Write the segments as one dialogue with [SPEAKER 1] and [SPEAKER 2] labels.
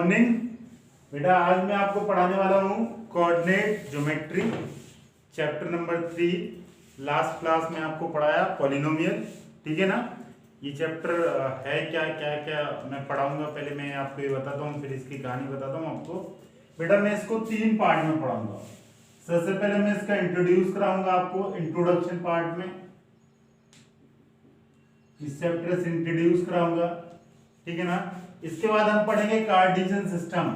[SPEAKER 1] Morning. बेटा आज मैं आपको पढ़ाने वाला हूँ coordinate geometry chapter number 3। Last class में आपको पढ़ाया पॉलिनोमियल, ठीक है ना। ये चैप्टर है क्या क्या क्या मैं पढ़ाऊंगा, पहले मैं आपको ये बताता हूँ, फिर इसकी कहानी बताता हूँ आपको। बेटा मैं इसको 3 पार्ट में पढ़ाऊंगा। सबसे पहले मैं इसका इंट्रोड्यूस कराऊंगा आपको इंट्रोडक्शन पार्ट में, इस चैप्टर से इंट्रोड्यूस कराऊंगा, ठीक है ना। इसके बाद हम पढ़ेंगे Cartesian system,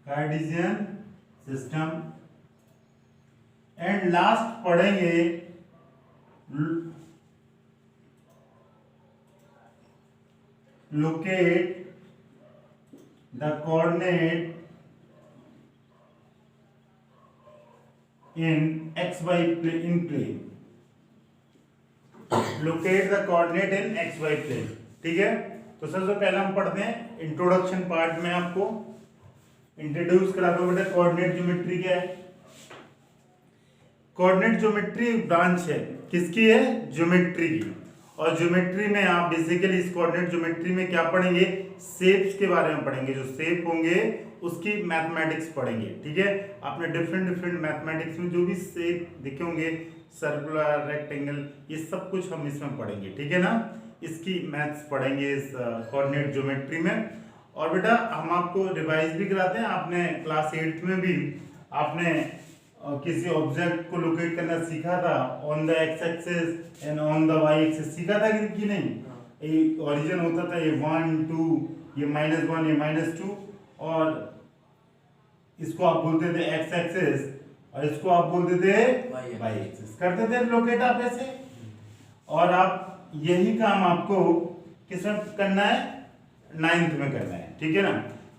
[SPEAKER 1] Cartesian system, and last पढ़ेंगे locate the coordinate in X Y in plane, locate the coordinate in X Y plane, ठीक है। तो सबसे पहले हम पढ़ते हैं इंट्रोडक्शन पार्ट में, आपको इंट्रोड्यूस करा दो बेटा कोऑर्डिनेट ज्योमेट्री क्या है। कोऑर्डिनेट ज्योमेट्री ब्रांच है, किसकी है? ज्योमेट्री की। और ज्योमेट्री में आप बेसिकली इस कोऑर्डिनेट ज्योमेट्री में क्या पढ़ेंगे? शेप्स के बारे में पढ़ेंगे, जो शेप होंगे उसकी मैथमेटिक्स पढ़ेंगे, ठीक है। आपने डिफरेंट मैथमेटिक्स में जो भी शेप देखे होंगे, सर्कुलर, रेक्टेंगल, ये सब कुछ हम इसमें पढ़ेंगे, ठीक है ना। इसकी मैथ्स पढ़ेंगे इस कोऑर्डिनेट ज्योमेट्री में। और बेटा हम आपको रिवाइज भी कराते हैं, आपने क्लास 8th में भी आपने किसी ऑब्जेक्ट को लोकेट करना सीखा था, on the X axis and on the Y axis सीखा था कि नहीं। ये ओरिजिन होता था, ये 1 2, ये -1, ये -2, और इसको आप बोलते थे एक्स एक्सिस और इसको आप बोलते थे वाई एक्सिस, करते थे लोकेट आप ऐसे। और आप यही काम आपको किसमें करना है? 9th में करना है, ठीक है ना।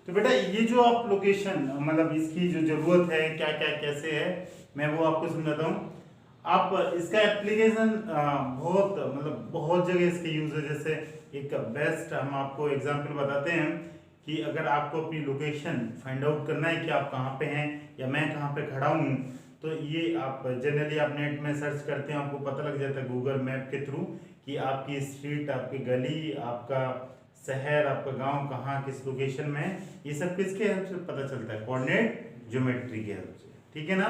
[SPEAKER 1] तो बेटा ये जो आप लोकेशन, मतलब इसकी जो जरूरत है, क्या क्या कैसे है, मैं वो आपको समझाता हूँ। आप इसका एप्लीकेशन बहुत जगह इसके यूज है। जैसे एक बेस्ट हम आपको एग्जांपल बताते हैं कि अगर आपको अपनी लोकेशन फाइंड आउट करना है कि आप कहाँ पे हैं या मैं कहाँ पे खड़ा हूँ, तो ये आप जनरली आप नेट में सर्च करते हैं, आपको पता लग जाता है गूगल मैप के थ्रू कि आपकी स्ट्रीट, आपकी गली, आपका शहर, आपका गांव कहाँ किस लोकेशन में है। ये सब किसके हेल्प से पता चलता है? कोऑर्डिनेट ज्योमेट्री के हेल्प से, ठीक है ना।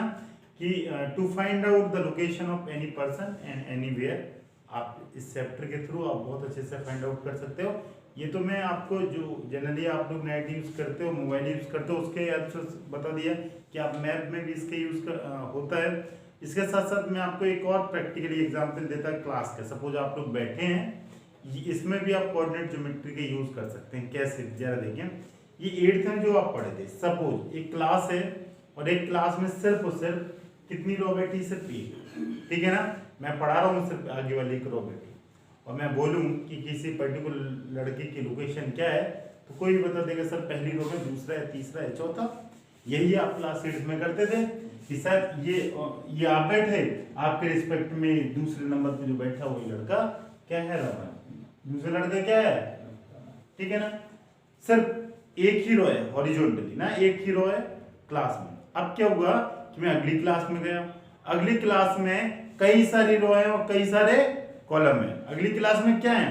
[SPEAKER 1] कि to find out the location of any person and anywhere, आप इस चैप्टर के थ्रू आप बहुत अच्छे से फाइंड आउट कर सकते हो। ये तो मैं आपको जो जनरली आप लोग नेट यूज़ करते हो, मोबाइल यूज़ करते हो, उसके हेल्प से बता दिया कि आप मैप में भी इसके यूज़ होता है। इसके साथ साथ मैं आपको एक और प्रैक्टिकली एग्जाम्पल देता है क्लास का। सपोज आप लोग बैठे हैं, इसमें भी आप कोऑर्डिनेट ज्योमेट्री के यूज़ कर सकते हैं। कैसे? जरा देखिए, ये 8th में जो आप पढ़े थे, सपोज एक क्लास है और एक क्लास में सिर्फ और सिर्फ कितनी रो बैठी? सिर्फ एक, ठीक है ना। मैं पढ़ा रहा हूँ, सिर्फ आगे वाली एक रो बैठी, और मैं बोलूँ कि किसी पर्टिकुलर लड़के की लोकेशन क्या है, तो कोई भी बता देगा सर पहली रो में, दूसरा है, तीसरा है, चौथा। यही आप क्लास 8th में करते थे कि सर ये आप बैठे, आपके रिस्पेक्ट में दूसरे नंबर पे जो बैठा वही लड़का क्या है? रमन। दूसरा लड़का क्या है? ठीक है ना। सिर्फ एक ही रो है हॉरिजॉन्टली ना, एक ही रो है क्लास में। अब क्या हुआ कि मैं अगली क्लास में गया, अगली क्लास में कई सारी रो है और कई सारे कॉलम है। अगली क्लास में क्या है?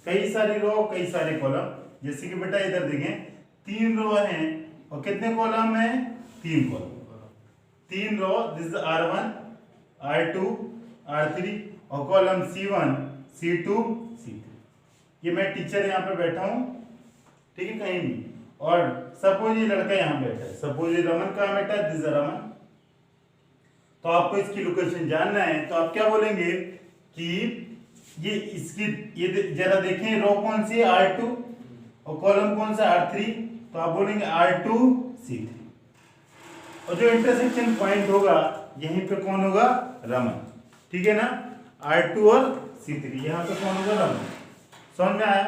[SPEAKER 1] कई सारी रो, कई सारे कॉलम। जैसे कि बेटा इधर देखें, 3 रो हैं और कितने कॉलम है? 3 column, 3 row. This R1, R2, R3 और कॉलम C1, C2, C3। ये मैं टीचर यहाँ पे बैठा हूँ, ठीक है, कहीं भी। और सपोज ये लड़का यहाँ बैठा है, सपोज ये रमन कहाँ बैठा है? दिस रमन। तो आपको इसकी लोकेशन जानना है, तो आप क्या बोलेंगे कि ये इसकी, ये जरा देखें, रो कौन सी है? R2 और कॉलम कौन सा? R3। तो आप बोलेंगे R2, C3। और जो इंटरसेक्शन पॉइंट होगा यहीं पे कौन होगा? रमन, ठीक है ना। R2 और C3, यहाँ पे कौन होगा? रमन। समझ में आया?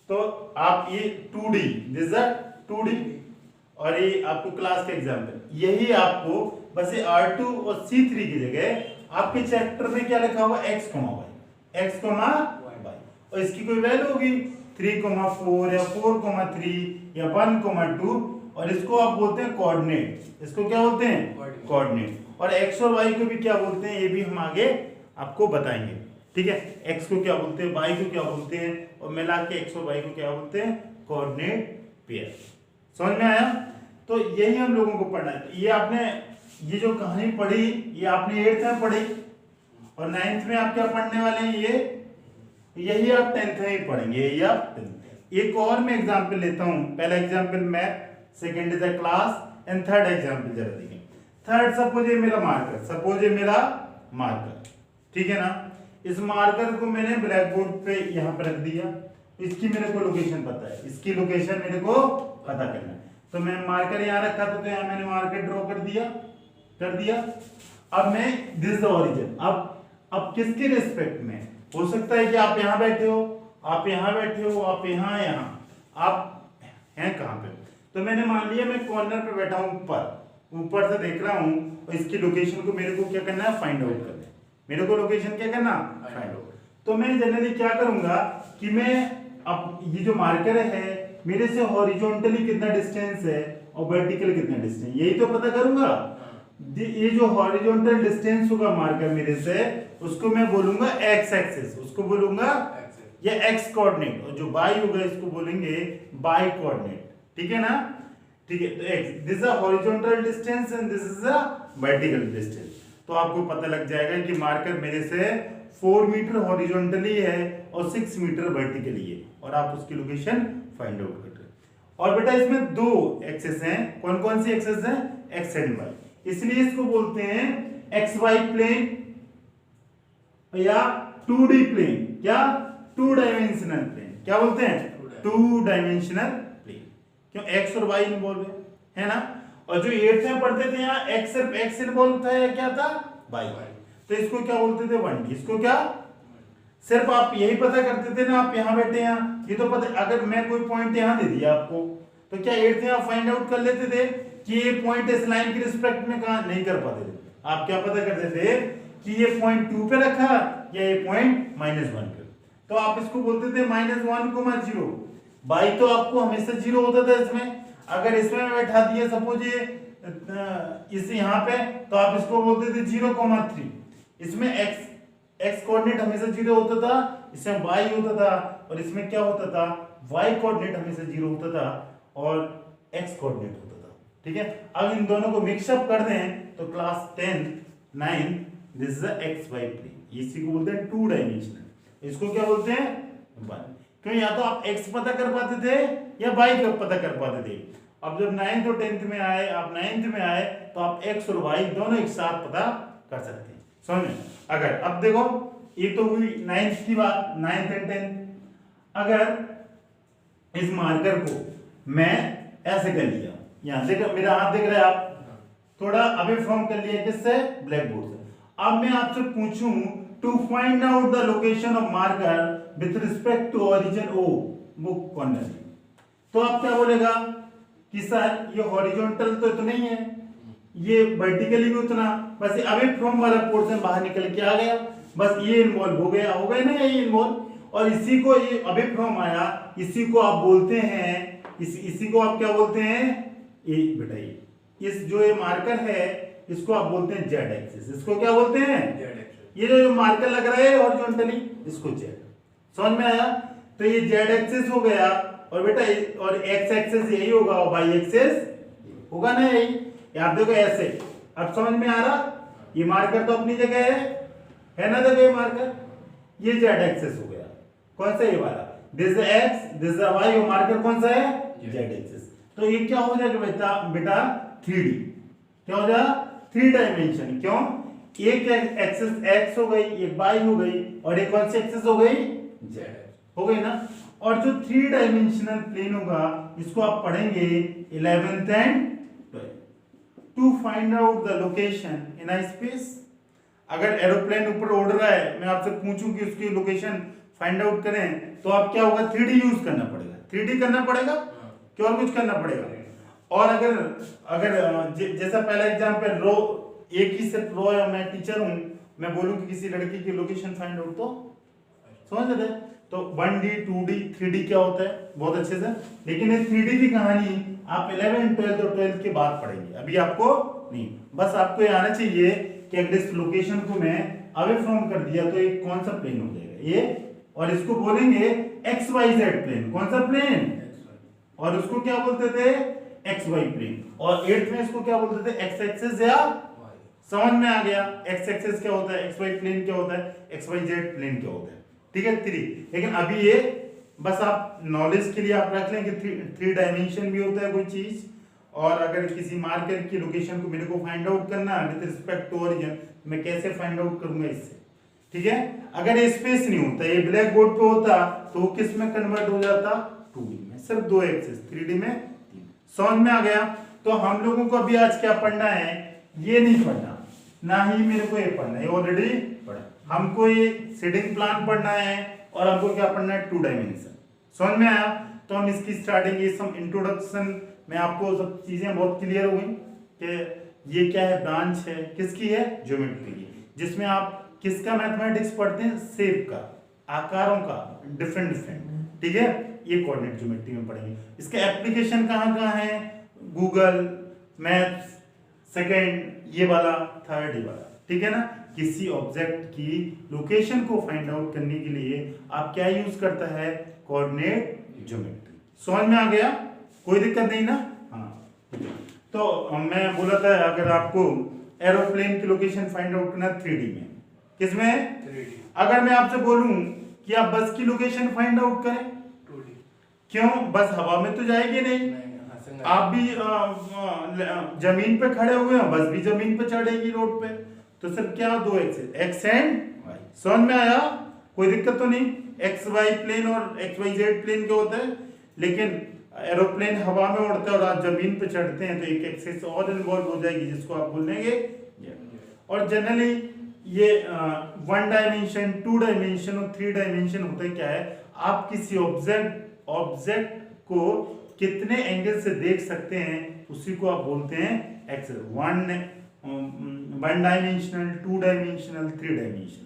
[SPEAKER 1] तो आप ये 2D, दिस इज 2D, और ये आपको क्लास का एग्जाम्पल, यही आपको बस ये R2 और C3 की जगह आपके चैप्टर में क्या लिखा होगा? x, y, x, y, और इसकी कोई वैल्यू होगी 3, 4 या 4, 3 या 1, 2, और इसको आप बोलते हैं कोऑर्डिनेट। इसको क्या बोलते हैं? कोऑर्डिनेट। और x और y को भी क्या बोलते हैं, ये भी हम आगे आपको बताएंगे, ठीक है। x को क्या बोलते हैं, y को क्या बोलते हैं, और मिला के x और y को क्या बोलते हैं? Coordinate pair. समझ में आया? तो यही हम लोगों को पढ़ना है। ये आपने ये जो कहानी पढ़ी ये आपने 8th में पढ़ी और 9th में आप क्या पढ़ने वाले हैं, ये यही आप 10th में ही पढ़ेंगे, यही आप 10th। एक और मैं एग्जांपल लेता हूं। पहला example math, second is a class and third example जरा देखिए। थर्ड सपोज ये मेरा मार्कर, सपोज ये मेरा मार्कर, ठीक है ना। इस मार्कर को मैंने ब्लैक बोर्ड पे यहाँ पर रख दिया। इसकी मेरे को लोकेशन पता है, इसकी लोकेशन मेरे को पता करना है। तो मैं मार्कर यहाँ रखा था तो यहाँ मैंने मार्कर ड्रॉ कर दिया। अब मैं दिस द ओरिजिन, अब किसके रिस्पेक्ट में, हो सकता है कि आप यहाँ बैठे हो, आप यहाँ बैठे हो, आप यहाँ आप हैं कहाँ पे। तो मैंने मान लिया मैं कॉर्नर पे बैठा हूँ, ऊपर से देख रहा हूँ और इसकी लोकेशन को मेरे को क्या करना है, फाइंड आउट करना है। मेरे को लोकेशन क्या करना, फाइंड आउट। तो मैं जनरली क्या करूंगा कि मैं अब ये जो मार्कर है मेरे से हॉरिजॉन्टली कितना डिस्टेंस है और वर्टिकल कितना डिस्टेंस, यही तो पता करूंगा। ये जो हॉरिजॉन्टल डिस्टेंस होगा मार्कर मेरे से, उसको मैं बोलूंगा एक्स एक्सिस, उसको बोलूंगा या एक्स कोऑर्डिनेट, और जो बाई होगा इसको बोलेंगे बाई कोऑर्डिनेट, ठीक है ना। ठीक है, तो x, this is a horizontal distance and this is a vertical distance. तो आपको पता लग जाएगा कि मार्कर मेरे से 4 मीटर हॉरिजॉन्टली है और 6 मीटर वर्टिकली है, और आप उसकी लोकेशन फाइंड आउट कर रहे हैं। और बेटा इसमें 2 एक्सेस हैं, कौन कौन सी एक्सेस हैं, एक्स एंड वाई, इसलिए इसको बोलते हैं एक्स वाई प्लेन या 2D प्लेन, क्या 2 डायमेंशनल प्लेन, क्या बोलते हैं 2 डायमेंशनल प्लेन। क्यों, एक्स और वाई इन्वॉल्व है ना। और जो 8th में पढ़ते थे यहाँ एक्स सिर्फ एक्स इन्वॉल्व था या क्या था, वाई। तो इसको क्या बोलते थे, 1D। इसको क्या, सिर्फ आप यही पता करते थे ना, आप यहाँ बैठे हैं, ये तो पता, अगर मैं कोई पॉइंट यहाँ दे दिया आपको तो क्या 8th में आप फाइंड आउट कर लेते थे कि ये पॉइंट इस लाइन के रिस्पेक्ट में कहां, नहीं कर पाते थे। आप क्या पता करते थे कि ये पॉइंट 2 पे रखा या ये पॉइंट -1 पे। तो आप इसको बोलते थे -1, 0। बाई तो आपको हमेशा 0 होता था इसमें। अगर इसमें मैं बैठा दिया सपोज ये इस यहाँ पे, तो आप इसको बोलते थे 0,3। इसमें एक्स कोऑर्डिनेट हमेशा 0 होता था, इसमें वाई होता था, और इसमें क्या होता था, वाई कोऑर्डिनेट हमेशा 0 होता था और एक्स कोऑर्डिनेट होता था। ठीक है, अब इन दोनों को मिक्सअप कर दें तो class 10th 9th this is X Y plane, इसी को बोलते हैं 2 डायमेंशनल। इसको क्या बोलते हैं, 1। क्यों, या तो आप एक्स पता कर पाते थे या वाई का पता कर पाते थे। अब जब 9th और 10th में आए, आप 9th में आए तो आप एक्स और वाई दोनों एक साथ पता कर सकते हैं। समझ में? अगर अब देखो ये तो हुई 9th की बात, 9th एंड 10th। अगर इस मार्कर को मैं ऐसे कर लिया, यहां से मेरा हाथ देख रहे हैं आप, थोड़ा अवे फ्रॉम कर लिया, किससे, ब्लैक बोर्ड से। अब मैं आपसे पूछूं to find out the location of marker with respect to origin O book corner, तो आप क्या बोलेगा कि सर ये हॉरिजॉन्टल तो इतना ही है, ये वर्टिकली भी उतना, बस ये अवे फ्रॉम वाला पोर्शन बाहर निकल के आ गया, बस ये इन्वॉल्व हो गया ना, ये इन्वॉल्व, और इसी को ये अवे फ्रॉम आया, इसी को आप बोलते हैं, इसी को आप क्या बोलते हैं, ये बेटा इस जो ये मार्कर है इसको आप बोलते हैं जेड एक्सिस। इसको क्या बोलते हैं, जेड एक्सिस। ये जो मार्कर लग रहा है हॉरिजॉन्टली, इसको जेड। समझ में आया? तो ये जेड एक्सिस हो गया, और बेटा और एक्स एक्सिस यही होगा और वाई एक्सिस होगा ना यही। आप देखो ऐसे, अब समझ में आ रहा, ये मार्कर तो अपनी जगह है ना, देखो ये मार्कर, ये जेड एक्सिस हो गया, कौन सा, ये वाला, दिस एक्स दिस वाई, और मार्कर कौन सा है, जेड एक्सिस। तो ये क्या हो जाएगा बेटा 3D, क्या हो जाएगा 3 डायमेंशन। क्यों, एक एक्सिस एक्स हो गई, एक वाई हो गई, और एक कौन सी एक्सिस हो गई, जेड हो गई ना। और जो 3 डायमेंशनल प्लेन होगा इसको आप पढ़ेंगे 11th and 12th। To find out the location in a space, अगर एरोप्लेन ऊपर उड़ रहा है, मैं आपसे पूछूं कि उसकी लोकेशन फाइंड आउट करें, तो आप क्या होगा, 3D यूज करना पड़ेगा, 3D करना पड़ेगा, क्या और कुछ करना पड़ेगा। और अगर जैसा पहला एग्जांपल रो, एक ही सिर्फ रो है, मैं टीचर हूं, मैं बोलूं कि किसी लड़की की लोकेशन फाइंड आउट, तो समझ रहे, तो 1D 2D 3D क्या होता है बहुत अच्छे से। लेकिन ये 3D की कहानी आप 11th 12th और 12th के बाद पढ़ेंगे, अभी आपको नहीं। बस आपको ये आना चाहिए कि अगर इस लोकेशन को मैं अवे फ्रॉम कर दिया तो एक कौन सा प्लेन हो जाएगा, ये, और इसको बोलेंगे XYZ प्लेन। कौन सा प्लेन, और उसको क्या बोलते थे, एक्स वाई प्लेन। और 8th में इसको क्या बोलते थे, एक्स एक्सिस या, समझ में आ गया, एक्स एक्सिस क्या होता है, एक्स वाई प्लेन क्या होता है, एक्स वाई जेड प्लेन क्या होता है, ठीक है 3। लेकिन अभी ये बस आप नॉलेज के लिए आप रख लें कि 3 डायमेंशन भी होता है कोई चीज, और अगर किसी मार्कर की लोकेशन को मेरे को फाइंड आउट करना है विद रिस्पेक्ट टू ओरिजिन, मैं कैसे फाइंड आउट करूंगा इससे, ठीक है। अगर ये स्पेस नहीं होता, ये ब्लैक बोर्ड पे होता, तो वो किस में कन्वर्ट हो जाता, 2D में, सिर्फ 2 एक्सिस, 3D में 3। समझ में आ गया। तो हम लोगों को अभी आज क्या पढ़ना है, ये नहीं पढ़ना, ना ही मेरे को ये पढ़ना है, ऑलरेडी पढ़ा। हमको ये सीडिंग प्लान पढ़ना है, और हमको क्या पढ़ना है, 2 डायमेंशन। समझ में आया। तो हम इसकी स्टार्टिंग, ये सब इंट्रोडक्शन में आपको सब चीजें बहुत क्लियर हो गई कि ये क्या है, ब्रांच है किसकी है, ज्योमेट्री की, जिसमें आप किसका मैथमेटिक्स पढ़ते हैं, शेप का, आकारों का, डिफरेंट, ठीक है। ये कोऑर्डिनेट ज्योमेट्री में पढ़ेंगे। इसके एप्लीकेशन कहाँ कहाँ है, गूगल मैप्स, सेकंड ये वाला, थर्ड ये वाला, ठीक है ना। किसी ऑब्जेक्ट की लोकेशन को फाइंड आउट करने के लिए आप क्या यूज करता है, कोऑर्डिनेट ज्योमेट्री। समझ में आ गया, कोई दिक्कत नहीं ना। हाँ, तो मैं बोला था अगर आपको एरोप्लेन की लोकेशन फाइंड आउट करना 3D में, किसमें, 3D। अगर मैं आपसे बोलूं कि आप बस की लोकेशन फाइंड आउट करें, 2D। क्यों, बस हवा में तो जाएगी नहीं, आप भी जमीन पे खड़े हुए हैं, बस भी जमीन पे चढ़ेगी रोड पे, तो सिर्फ क्या, 2 एक्सिस, एक्स एंड वाई। समझ में आया, कोई दिक्कत तो नहीं। एक्स वाई प्लेन और एक्स वाई जेड प्लेन क्या होता है, लेकिन एरोप्लेन हवा में उड़ता है और आप जमीन पे चढ़ते हैं, तो एक एक्सिस और इन्वॉल्व हो जाएगी, जिसको आप बोलेंगे। और जनरली ये 1 डायमेंशन, 2 डायमेंशन और 3 डायमेंशन होता है क्या है, आप किसी ऑब्जेक्ट को कितने एंगल से देख सकते हैं, उसी को आप बोलते हैं एक्सिस। 1 dimensional, 2 dimensional, 3 dimensional.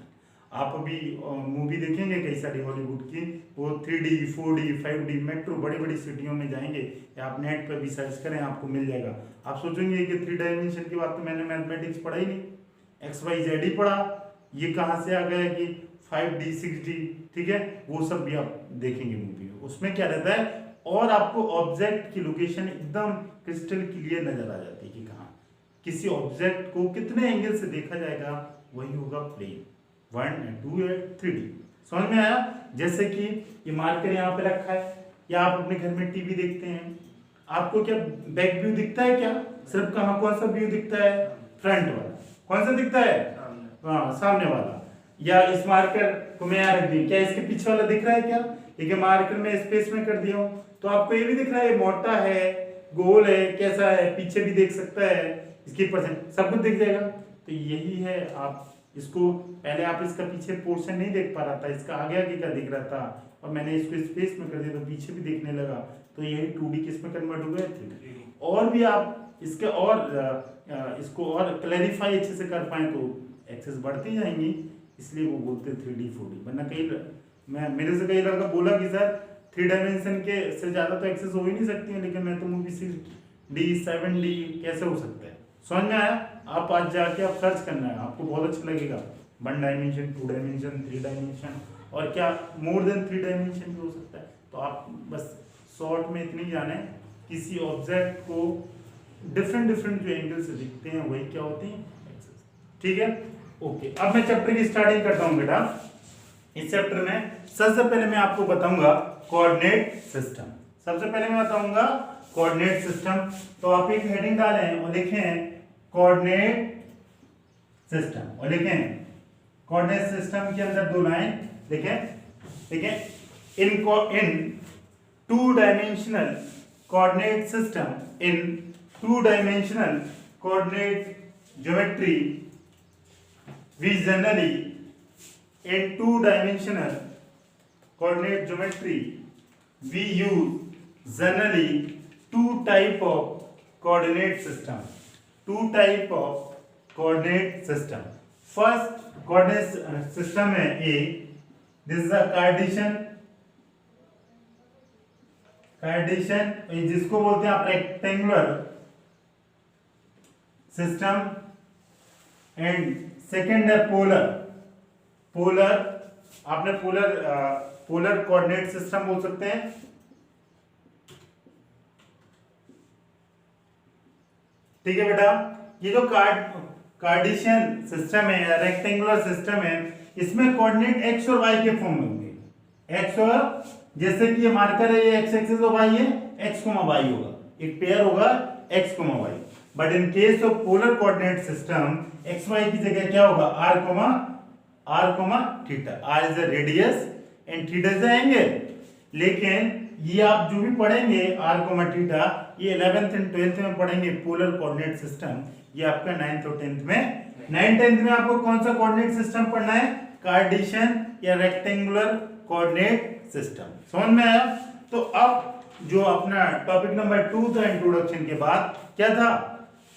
[SPEAKER 1] आप अभी मूवी देखेंगे कई सारी हॉलीवुड की, वो 3D, 4D, 5D, मेट्रो बड़ी बड़ी सिटियों में जाएंगे, या आप नेट पर भी सर्च करें आपको मिल जाएगा। आप सोचेंगे कि 3 डायमेंशन की बात तो मैंने मैथमेटिक्स पढ़ा ही नहीं, एक्स वाई जेड ही पढ़ा, ये कहाँ से आ गया कि 5D, 6D, ठीक है। वो सब भी आप देखेंगे मूवी में, उसमें क्या रहता है, और आपको ऑब्जेक्ट की लोकेशन एकदम क्रिस्टल क्लियर नजर आ जाती है कि कहाँ किसी ऑब्जेक्ट को कितने एंगल से देखा जाएगा, वही होगा प्लेन। 1 and 2 and 3D। समझ में आया। जैसे कि ये मार्कर यहाँ पे रखा है, या आप अपने घर में टीवी देखते हैं, आपको क्या बैक व्यू दिखता है क्या, सिर्फ कहाँ, कौन सा व्यू दिखता है, फ्रंट वाला, कौन सा दिखता है, हाँ सामने वाला। या इस मार्कर को मैं यहाँ रख दी, क्या इसके पीछे वाला दिख रहा है क्या, लेकिन मार्कर में स्पेस में कर दिया हूँ, तो आपको ये भी दिख रहा है, मोटा है, गोल है, कैसा है, पीछे भी देख सकता है, इसकी परसेंट सब कुछ दिख जाएगा। तो यही है, आप इसको पहले आप इसका पीछे पोर्शन नहीं देख पा रहा था, इसका आगे आगे का दिख रहा था, और मैंने इसको स्पेस में कर दिया तो पीछे भी देखने लगा, तो यही 2D किस में कन्वर्ट हो गया, 3D। और भी आप इसके और इसको और क्लैरिफाई अच्छे से कर पाए तो एक्सेस बढ़ती जाएंगी, इसलिए वो बोलते हैं 3D 4D। वरना कई मेरे से कई लड़का बोला कि सर 3 डायमेंशन के से ज़्यादा तो एक्सेस हो ही नहीं सकती है, लेकिन मैं तो मूवी 6D 7D कैसे हो सकता है। समझ में आया। आप आज जाके आप सर्च करना है, आपको बहुत अच्छा लगेगा, 1 डायमेंशन, 2 डायमेंशन, 3 डायमेंशन, और क्या मोर देन 3 डायमेंशन भी हो सकता है। तो आप बस शॉर्ट में इतनी जाने, किसी ऑब्जेक्ट को डिफरेंट जो एंगल से दिखते हैं वही क्या होती है, एक्सेस। ठीक है, ओके। अब मैं चैप्टर की स्टार्टिंग करता हूँ बेटा। इस चैप्टर में सबसे पहले मैं आपको बताऊंगा कोऑर्डिनेट सिस्टम। सबसे पहले मैं बताऊंगा कोऑर्डिनेट सिस्टम। तो आप एक हेडिंग डालें और लिखें कोऑर्डिनेट सिस्टम, और लिखें कोऑर्डिनेट सिस्टम के अंदर 2 लाइन लिखें, इन 2 dimensional coordinate system, in 2 dimensional coordinate geometry we generally in 2 dimensional coordinate geometry we use generally 2 type of coordinate system. 2 type of coordinate system. First coordinate system है A, this is a Cartesian जिसको बोलते हैं आप rectangular system, and second है polar आपने polar coordinate system बोल सकते हैं, ठीक है बेटा। ये जो कार्टेशियन सिस्टम है या रेक्टेंगुलर सिस्टम है, इसमें कोऑर्डिनेट एक्स और वाई के फॉर्म में होंगे। एक्स और, जैसे कि ये मार्कर है, ये एक्स एक्सिस और वाई है, एक्स कोमा वाई होगा, एक पेयर होगा X comma Y. But in case of polar coordinate system, X Y की जगह क्या होगा, R comma theta. R is the radius and theta is the angle. लेकिन ये आप जो भी पढ़ेंगे आर कोमा थीटा, ये 11th एंड 12th में पढ़ेंगे पोलर कोऑर्डिनेट सिस्टम। ये आपका 9th और 10th में, 9th 10th में आपको कौन सा कोऑर्डिनेट सिस्टम पढ़ना है, कार्टेशियन या रेक्टेंगुलर कोऑर्डिनेट सिस्टम। समझ में आया? तो अब जो अपना टॉपिक नंबर 2 था इंट्रोडक्शन के बाद, क्या था,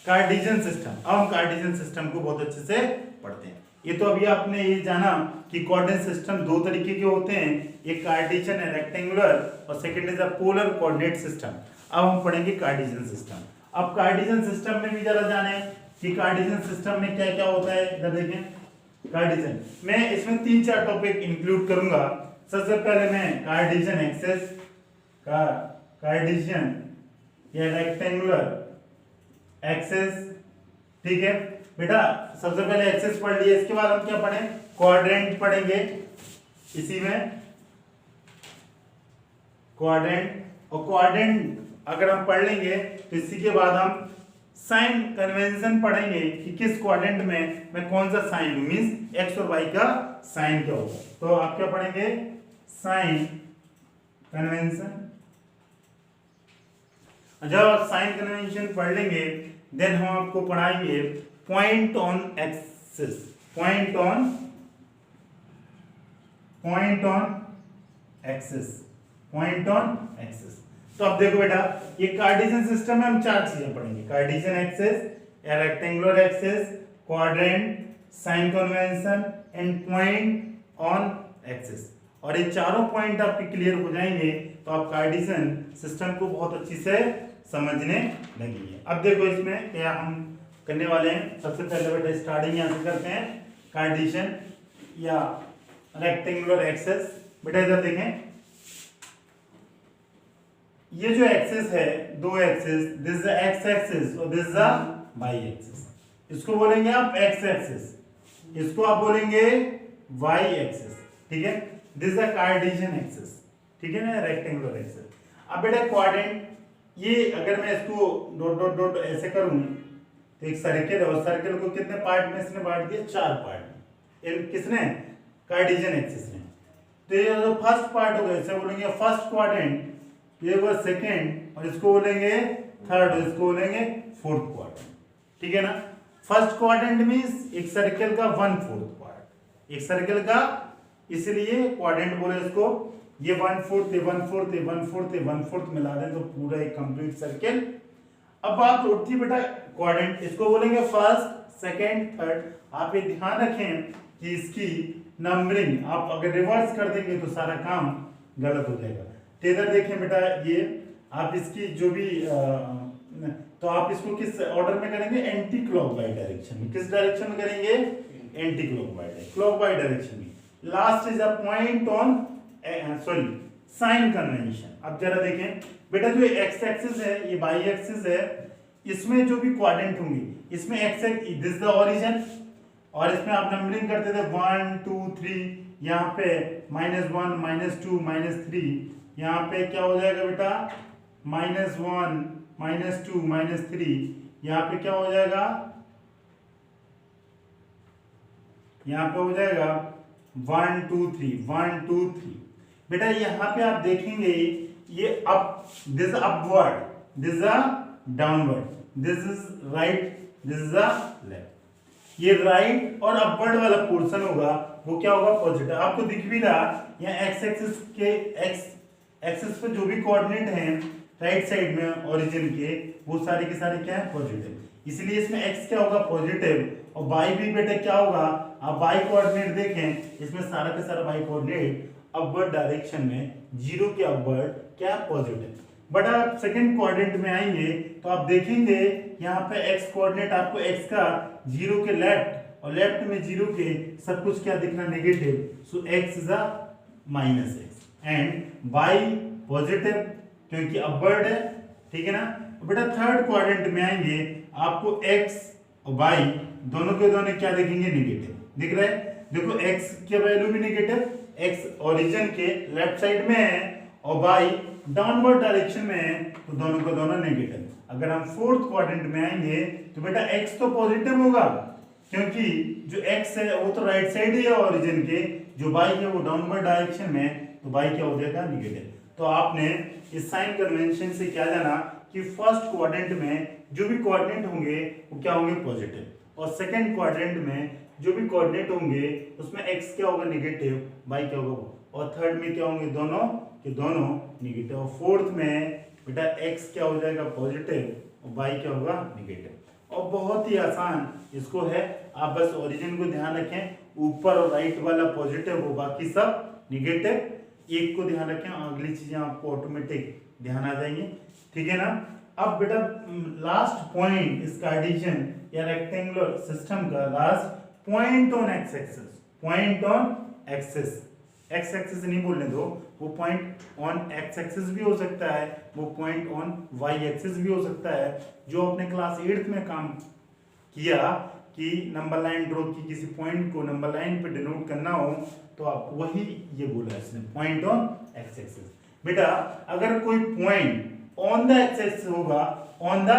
[SPEAKER 1] कार्टेशियन सिस्टम। अब हम कार्टेशियन सिस्टम को बहुत अच्छे से पढ़ते हैं। ये तो अभी आपने ये जाना कि कोऑर्डिनेट सिस्टम दो तरीके के होते हैं, एक कार्टेशियन है रेक्टेंगुलर, और second is a polar coordinate system. अब हम पढ़ेंगे कार्टेशियन सिस्टम। अब कार्टेशियन सिस्टम में भी जरा जाने कि कार्टेशियन सिस्टम में क्या क्या होता है। इधर देखें, कार्टेशियन मैं इसमें 3-4 टॉपिक इंक्लूड करूंगा। सबसे पहले मैं कार्टेशियन एक्सिस, कार्टेशियन या रेक्टेंगुलर एक्सिस, ठीक है बेटा। सबसे पहले एक्सिस पढ़ लिया, इसके बाद हम क्या पढ़ें, क्वाड्रेंट पढ़ेंगे। इसी में क्वाड्रेंट, और क्वाड्रेंट अगर हम पढ़ लेंगे तो इसी के बाद हम साइन कन्वेंशन पढ़ेंगे कि किस क्वाड्रेंट में मैं कौन सा साइन लूं, मींस एक्स और वाई का साइन क्या होगा। तो आप क्या पढ़ेंगे, साइन कन्वेंशन। जब आप साइन कन्वेंशन पढ़ लेंगे, देन हम आपको पढ़ाएंगे point on axis, point on axis, point on axis. तो अब देखो बेटा, ये कार्टेशियन सिस्टम में हम 4 चीजें पढ़ेंगे, कार्टेशियन एक्सिस या rectangular axis, quadrant, sign convention and point on axis. और ये चारों पॉइंट आपके क्लियर हो जाएंगे तो आप कार्टेशियन सिस्टम को बहुत अच्छी से समझने लगेंगे। अब देखो इसमें क्या हम करने वाले हैं। सबसे पहले बेटा स्टार्टिंग यहाँ से करते हैं, कार्टेशियन या रेक्टेंगुलर एक्सिस। बेटा इधर देखें, ये जो एक्सिस है, दो axis, this is X axis और दिस इज वाई एक्सिस। इसको बोलेंगे आप एक्स एक्सिस, इसको आप बोलेंगे वाई एक्सिस, ठीक है। This is the Cartesian axis, ठीक है ना, रेक्टेंगुलर एक्सिस। अब बेटा क्वाड्रेंट, ये अगर मैं इसको डॉट डॉट डॉट ऐसे करूं तो एक सर्किल है, और सर्किल को कितने पार्ट में इसने बांट दिया, 4 पार्ट में। किसने, कार्टेशियन एक्सिस ने। तो ये जो फर्स्ट पार्ट होगा इसे बोलेंगे फर्स्ट क्वाड्रेंट, ये होगा सेकेंड, और इसको बोलेंगे थर्ड, और इसको बोलेंगे फोर्थ क्वाड्रेंट, ठीक है ना। फर्स्ट क्वाड्रेंट मींस एक सर्किल का 1/4 पार्ट, एक सर्किल का, इसलिए क्वाड्रेंट बोले इसको। ये 1/4 1/4 1/4 1/4 मिला दें तो पूरा एक कंप्लीट सर्किल। अब बात उठती बेटा क्वाड्रेंट, इसको बोलेंगे फर्स्ट, सेकेंड, थर्ड। आप ये ध्यान रखें कि इसकी नंबरिंग आप अगर रिवर्स कर देंगे तो सारा काम गलत हो जाएगा। तो इधर देखें बेटा, ये आप इसकी जो भी तो आप इसको किस ऑर्डर में करेंगे, एंटी क्लॉकवाइज डायरेक्शन में। किस डायरेक्शन में करेंगे, एंटी क्लॉकवाइज डायरेक्शन में। Last is a point on sorry sine convention. अब जरा देखें बेटा, जो एक्स एक्सिस है, ये वाई एक्सिस है, इसमें जो भी क्वाड्रेंट होंगे, इसमें एक्स दिस द ओरिजिन, और इसमें आप नंबरिंग करते थे 1 2 3, यहाँ पे -1 -2 -3, यहाँ पे क्या हो जाएगा बेटा, -1 -2 -3, यहाँ पे क्या हो जाएगा, यहाँ पे हो जाएगा 1 2 3 1 2 3। बेटा यहाँ पे आप देखेंगे ये up, this is upward, this is downward, this is right, this is left. ये राइट और अपवर्ड वाला पोर्शन होगा वो क्या होगा, पॉजिटिव। आपको दिख भी रहा यहाँ एक्स एक्सिस के, एक्स एक्सिस पे जो भी कोऑर्डिनेट हैं राइट साइड में ओरिजिन के, वो सारे के सारे क्या है, पॉजिटिव। इसलिए इसमें एक्स क्या होगा, पॉजिटिव, और वाई भी बेटा क्या होगा, आप वाई कोऑर्डिनेट देखें, इसमें सारा का सारा वाई कोऑर्डिनेट अपवर्ड डायरेक्शन में, 0 के अपवर्ड क्या, पॉजिटिव। बट आप सेकंड क्वाड्रेंट में आएंगे तो आप देखेंगे यहाँ पे एक्स कोऑर्डिनेट आपको एक्स का 0 के लेफ्ट और लेफ्ट में 0 के सब कुछ क्या दिखना, negative. So X is a -x and Y positive क्योंकि अपवर्ड है, ठीक है ना। बेटा थर्ड क्वाड्रेंट में आएंगे, आपको x और y दोनों के दोनों क्या दिखेंगे, निगेटिव दिख रहा है। देखो x की वैल्यू भी निगेटिव, x ओरिजिन के लेफ्ट साइड में है और y डाउनवर्ड डायरेक्शन में है, तो दोनों को दोनों नेगेटिव। अगर हम फोर्थ क्वाड्रेंट में आएंगे तो बेटा x तो पॉजिटिव होगा, क्योंकि जो x है वो तो राइट साइड ही है ओरिजिन के, जो y है वो डाउनवर्ड डायरेक्शन में है, तो y क्या हो जाएगा, निगेटिव। तो आपने इस साइन कन्वेंशन से क्या जाना कि फर्स्ट क्वाड्रेंट में जो भी कोऑर्डिनेट होंगे वो क्या होंगे, पॉजिटिव, और सेकंड क्वाड्रेंट में जो भी कोऑर्डिनेट होंगे उसमें x क्या होगा, निगेटिव, y क्या होगा, और थर्ड में क्या होंगे, दोनों के दोनों निगेटिव, और फोर्थ में बेटा x क्या हो जाएगा, पॉजिटिव, और y क्या होगा, निगेटिव। और बहुत ही आसान इसको है, आप बस ओरिजिन को ध्यान रखें, ऊपर और राइट वाला पॉजिटिव हो, बाकी सब निगेटिव, एक को ध्यान रखें, अगली चीजें आपको ऑटोमेटिक ध्यान आ जाएंगी, ठीक है ना। अब बेटा लास्ट पॉइंट इस कार्टेशियन या रेक्टेंगुलर सिस्टम का last point on x axis, point on axis, x axis नहीं बोलने दो, वो पॉइंट ऑन एक्स एक्सिस भी हो सकता है, वो पॉइंट ऑन वाई एक्सिस भी हो सकता है। जो अपने क्लास 8th में काम किया कि नंबर लाइन ड्रॉ की, किसी पॉइंट को नंबर लाइन पे डिनोट करना हो, तो आप वही ये बोला इसने, पॉइंट ऑन एक्स एक्सिस। बेटा अगर कोई point on the X axis होगा, ऑन द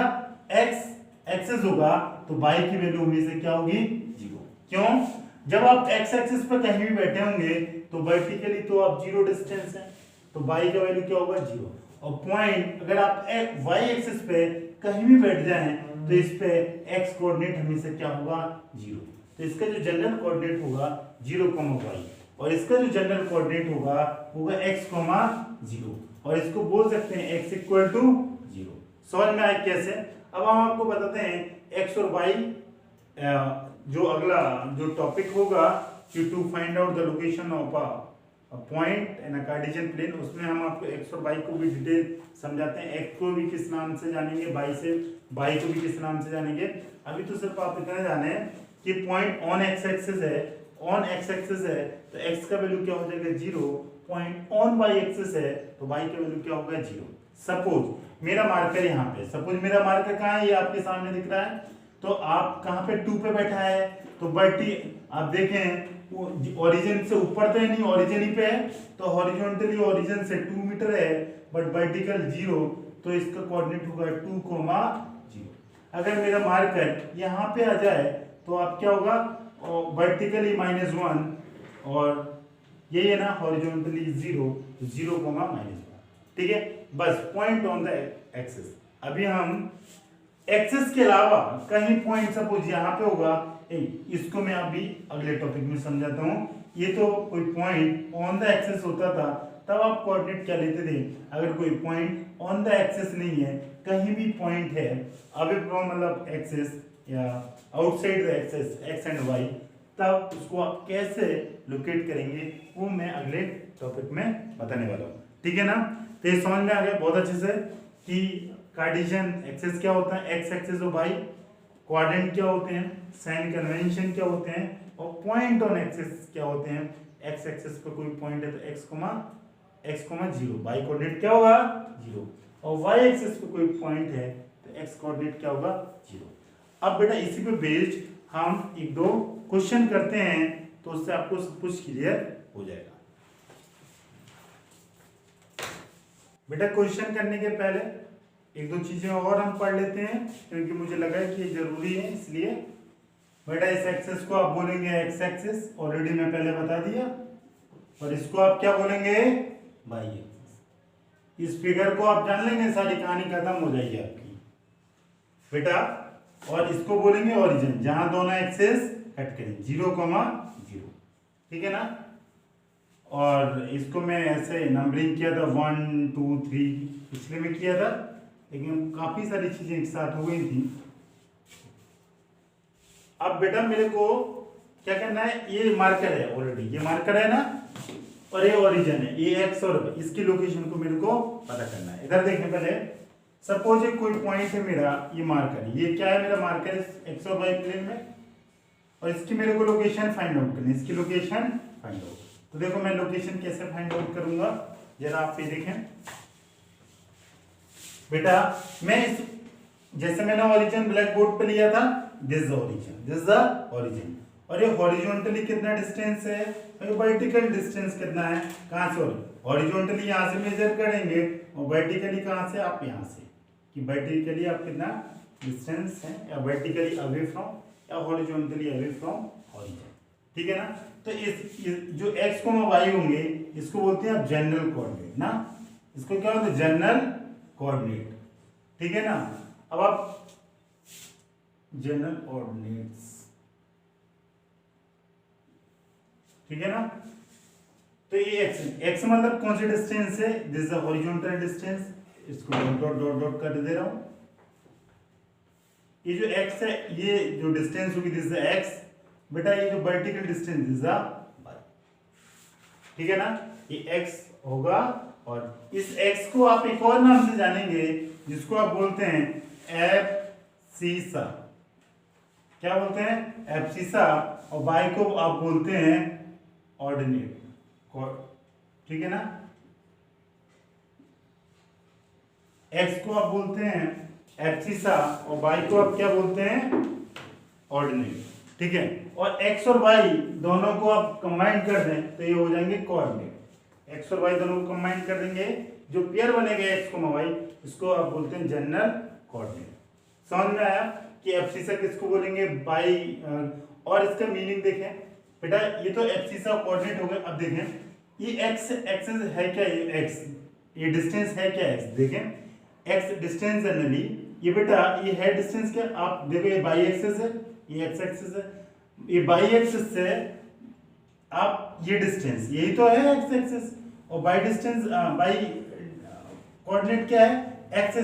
[SPEAKER 1] एक्स एक्सिस होगा, तो y की वैल्यू हमेशा क्या होगी, 0। क्यों, जब आप एक्स एक्सिस पर कहीं भी बैठे होंगे तो वर्टिकली तो आप 0 डिस्टेंस है, तो y का वैल्यू क्या होगा, 0। और पॉइंट अगर आप y एक्सिस पे कहीं भी बैठ जाएं तो इस पे x कोऑर्डिनेट हमेशा क्या होगा, 0। तो इसका जो जनरल कोऑर्डिनेट होगा 0, y, और इसका जो जनरल कोऑर्डिनेट होगा x, 0, और इसको बोल सकते हैं x इक्वल टू 0। समझ में आए कैसे। अब हम आपको बताते हैं x और y, जो अगला जो टॉपिक होगा कि to find out the location of a point in a Cartesian plane, उसमें हम आपको x और y को भी डिटेल समझाते हैं। x को भी किस नाम से जानेंगे, y को भी किस नाम से जानेंगे। अभी तो सिर्फ आप इतना जाने कि पॉइंट ऑन x एक्सिस है, ऑन x एक्सिस है तो x का वैल्यू क्या हो जाएगा, 0। पॉइंट ऑन y एक्सिस है तो y का वैल्यू क्या होगा, 0। सपोज मेरा मार्कर यहाँ पे, सपोज मेरा मार्कर कहाँ है, ये आपके सामने दिख रहा है, तो आप कहाँ पे 2 पे बैठा है, तो बटी आप देखें ओरिजिन से ऊपर तो है नहीं, ओरिजिन ही पे है, तो हॉरिजॉन्टली ओरिजिन से 2 मीटर है, बट वर्टिकल 0, तो इसका कोऑर्डिनेट होगा 2, 0। अगर मेरा मार्कर यहाँ पे आ जाए तो आप क्या होगा, वर्टिकली -1, और ये है ना हॉरिजॉन्टली 0, 0, -1, ठीक है। बस पॉइंट ऑन द एक्सिस। अभी हम एक्सिस के अलावा कहीं पॉइंट सपोज यहाँ पे होगा, इसको मैं अभी अगले टॉपिक में समझाता हूँ। ये तो कोई पॉइंट ऑन द एक्सिस होता था, तब आप कोऑर्डिनेट क्या लेते थे। अगर कोई पॉइंट ऑन द एक्सिस नहीं है, कहीं भी पॉइंट है अवे फ्रॉम मतलब एक्सिस या outside the axis X and Y, तब उसको आप कैसे लोकेट करेंगे वो मैं अगले टॉपिक में बताने वाला हूँ, ठीक है ना। तो ये समझ में आ गया बहुत अच्छे से कि कार्टेशियन एक्सिस क्या होता है, एक्स एक्सिस और वाई, कोऑर्डिनेट क्या होते हैं, साइन कन्वेंशन क्या होते हैं, और पॉइंट ऑन एक्सिस क्या होते हैं। एक्स एक्सिस पे कोई पॉइंट है तो x, 0, y कोऑर्डिनेट क्या होगा, 0, और y एक्सिस पे कोई पॉइंट है तो x कोऑर्डिनेट क्या होगा, 0। अब बेटा इसी पे बेस्ड हम एक दो क्वेश्चन करते हैं, तो उससे आपको सब कुछ क्लियर हो जाएगा। बेटा क्वेश्चन करने के पहले एक दो चीजें और हम पढ़ लेते हैं, क्योंकि मुझे लगा कि ये जरूरी है, इसलिए। बेटा इस एक्सिस को आप बोलेंगे एक्स एक्सिस, ऑलरेडी मैं पहले बता दिया, और इसको आप क्या बोलेंगे, वाई एक्सिस। इस फिगर को आप जान लेंगे, सारी कहानी खत्म हो जाएगी आपकी बेटा। और इसको बोलेंगे ओरिजिन, जहां दोनों एक्सिस कट करें, 0, 0, ठीक है ना। और इसको मैं ऐसे नंबरिंग किया था 1 2 3 पिछले में किया था, लेकिन काफी सारी चीजें एक साथ हो गई थी। अब बेटा मेरे को क्या करना है, ये मार्कर है ऑलरेडी, ये मार्कर है ना, और ये ओरिजिन है, ये एक्स और इसकी लोकेशन को मेरे को पता करना है। इधर देखें पहले, सपोज ये कोई पॉइंट है मेरा, ये मार्कर, ये क्या है मेरा मार्कर एक्स और वाई प्लेन में, और इसकी मेरे को लोकेशन फाइंड आउट करनी है, इसकी लोकेशन फाइंड आउट। तो देखो मैं लोकेशन कैसे फाइंड आउट करूंगा, जरा आप ये देखें बेटा। मैं इस जैसे मैंने ओरिजिन ब्लैक बोर्ड पे लिया था, this the origin, this the origin. और ये हॉरिजॉन्टली कितना डिस्टेंस है, और वर्टिकल डिस्टेंस कितना है, कहाँ से, हॉरिजॉन्टली यहाँ से मेजर करेंगे और वर्टिकली कहाँ से, आप यहाँ से, कि वर्टिकली आप कितना डिस्टेंस है, या वर्टिकली अवे फ्रॉम या हॉरिजॉन्टली अवे फ्रॉम ओरिजिन, ठीक है ना। तो इस जो x y होंगे इसको बोलते हैं आप जनरल कोऑर्डिनेट ना, इसको क्या बोलते हैं, जनरल कोऑर्डिनेट, ठीक है ना। अब आप जनरल कोऑर्डिनेट्स, ठीक है ना। तो ये x मतलब कौन सी डिस्टेंस है, this is the horizontal distance, इसको डॉट डॉट डॉट कर दे रहा हूं। ये जो x है, ये जो डिस्टेंस होगी दिस इज द x, बेटा ये जो vertical distance this is the y, ठीक है ना। ये x होगा, और इस x को आप एक और नाम से जानेंगे जिसको आप बोलते हैं एब्सिसा, क्या बोलते हैं, एब्सिसा। और y को आप बोलते हैं ऑर्डिनेट, ठीक है ना। x को आप बोलते हैं एब्सिसा और y को आप क्या बोलते हैं, ऑर्डिनेट, ठीक है। और x और y दोनों को आप कंबाइन कर दें तो ये हो जाएंगे कोऑर्डिनेट। x और y दोनों को कंबाइन कर देंगे, जो पेयर बनेगा x y, इसको आप बोलते हैं जनरल कोऑर्डिनेट। समझ में आया कि एब्सिसा किसको बोलेंगे, बाई। और इसका मीनिंग देखें बेटा, ये तो एब्सिसा कोऑर्डिनेट हो गए। अब देखें ये x एक्सिस है क्या, ये x, ये डिस्टेंस है क्या x, देखें x डिस्टेंस जनरली, ये बेटा ये है डिस्टेंस क्या, आप देखो ये बाई एक्सिस है, ये x एक्सिस है, ये बाई एक्सिस से आप ये डिस्टेंस, यही तो है x एक्सिस, और बाई डिस्टेंस बाई कोऑर्डिनेट क्या है, x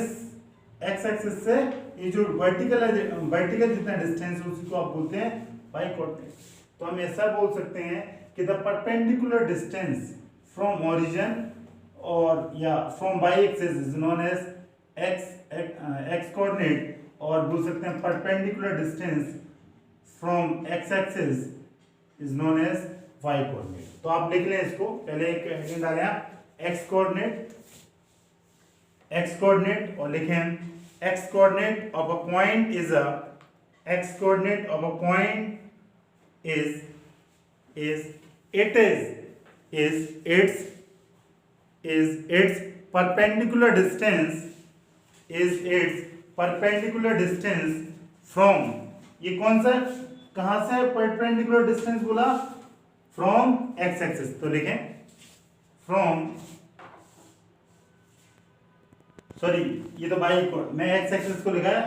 [SPEAKER 1] एक्सिस से ये जो वर्टिकल है, वर्टिकल जितना डिस्टेंस है उसी को आप बोलते हैं बाई कोऑर्डिनेट। तो हम ऐसा बोल सकते हैं कि the perpendicular distance from origin और या from Y axis is known as x coordinate, और बोल सकते हैं perpendicular distance from x axis is known as y coordinate. तो आप लिख लें इसको, पहले एक हेडिंग डालें आप x कोऑर्डिनेट, x कोऑर्डिनेट, और लिखें x coordinate of a point is a, x coordinate of a point is its perpendicular distance, is its perpendicular distance from, ये कौन सा, कहां से perpendicular distance बोला, from x axis, तो लिखें from, सॉरी ये तो बाई को, मैं x axis को लिखा है,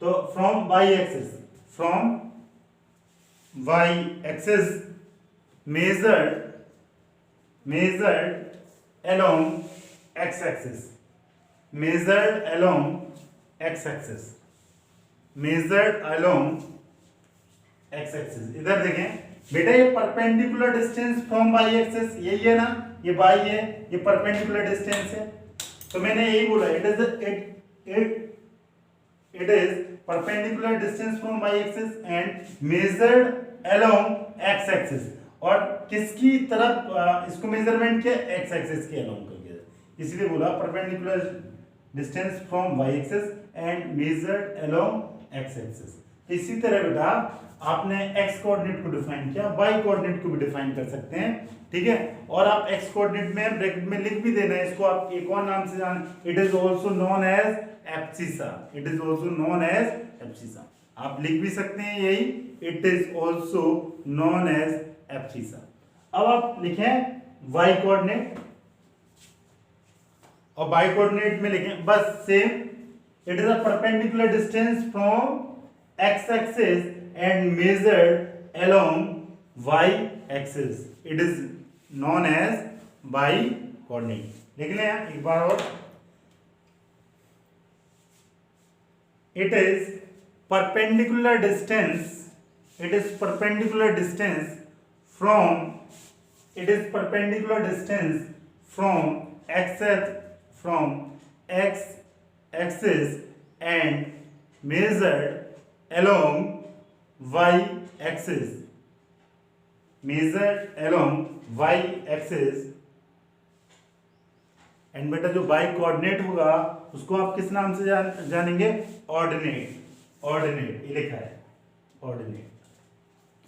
[SPEAKER 1] तो from y axis, from y axis measured along x axis, measured along x axis, measured along x axis। इधर देखें बेटा, ये perpendicular distance from y axis यही है ना, ये y है, ये परपेंडिकुलर डिस्टेंस है, तो मैंने यही बोला it is perpendicular distance from y axis and measured along x axis, और किसकी तरफ इसको मेजरमेंट किया, x एक्सिस के अलोंग करके, इसलिए बोला perpendicular distance from y axis and measured along x axis. इसी तरह बेटा आपने x कोऑर्डिनेट को डिफाइन किया, y कोऑर्डिनेट को भी डिफाइन कर सकते हैं, ठीक है। और आप x कोऑर्डिनेट में ब्रैकेट में लिख भी देना है, इसको आप एक और नाम से जान, it is also known as abscissa, it is also known as abscissa, आप लिख भी सकते हैं यही, it is also known as abscissa. अब आप लिखें y कोऑर्डिनेट और y कोऑर्डिनेट में लिखें बस same, it is a perpendicular distance from x axis and measured along y axis, it is known as y coordinate. लिख लें एक बार और, it is perpendicular distance, it is perpendicular distance from, it is perpendicular distance from x axis and measured along y axis, measured along y axis and बेटा जो by coordinate होगा उसको आप किस नाम से जानेंगे? ऑर्डिनेट। ऑर्डिनेट ये लिखा है, ऑर्डिनेट,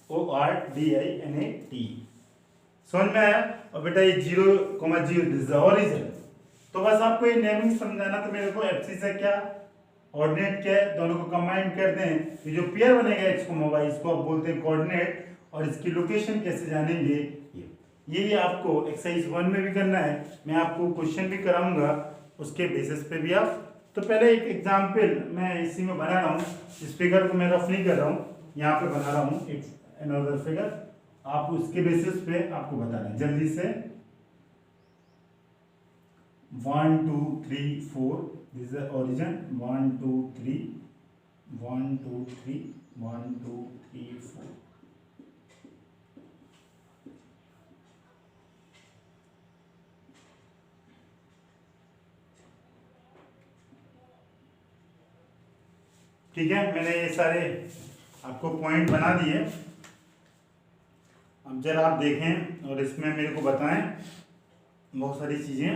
[SPEAKER 1] ORDINAT। समझ में आया? और बेटा ये 0,0 दिस इज द ओरिजिन। तो बस आपको ये नेमिंग समझाना। तो मेरे को एब्सिस क्या, ऑर्डिनेट क्या है, दोनों को कंबाइन कर दें, ये जो पेयर बनेगा x, y, इसको आप बोलते हैं कोऑर्डिनेट। और इसकी लोकेशन कैसे जानेंगे, ये आपको एक्सरसाइज 1 में भी करना है, मैं आपको क्वेश्चन भी कराऊंगा उसके बेसिस पे भी आप। तो पहले एक एग्जांपल मैं इसी में बना रहा हूँ, इस फिगर को मैं रफ नहीं कर रहा हूँ, यहाँ पे बना रहा हूँ एक अनदर फिगर, आप उसके बेसिस पे आपको बताना है जल्दी से। 1 2 3 4 दिस इज ओरिजिन, 1 2 3 1 2 3 1 2 3 4। ठीक है, मैंने ये सारे आपको पॉइंट बना दिए। अब जरा आप देखें और इसमें मेरे को बताएं बहुत सारी चीज़ें।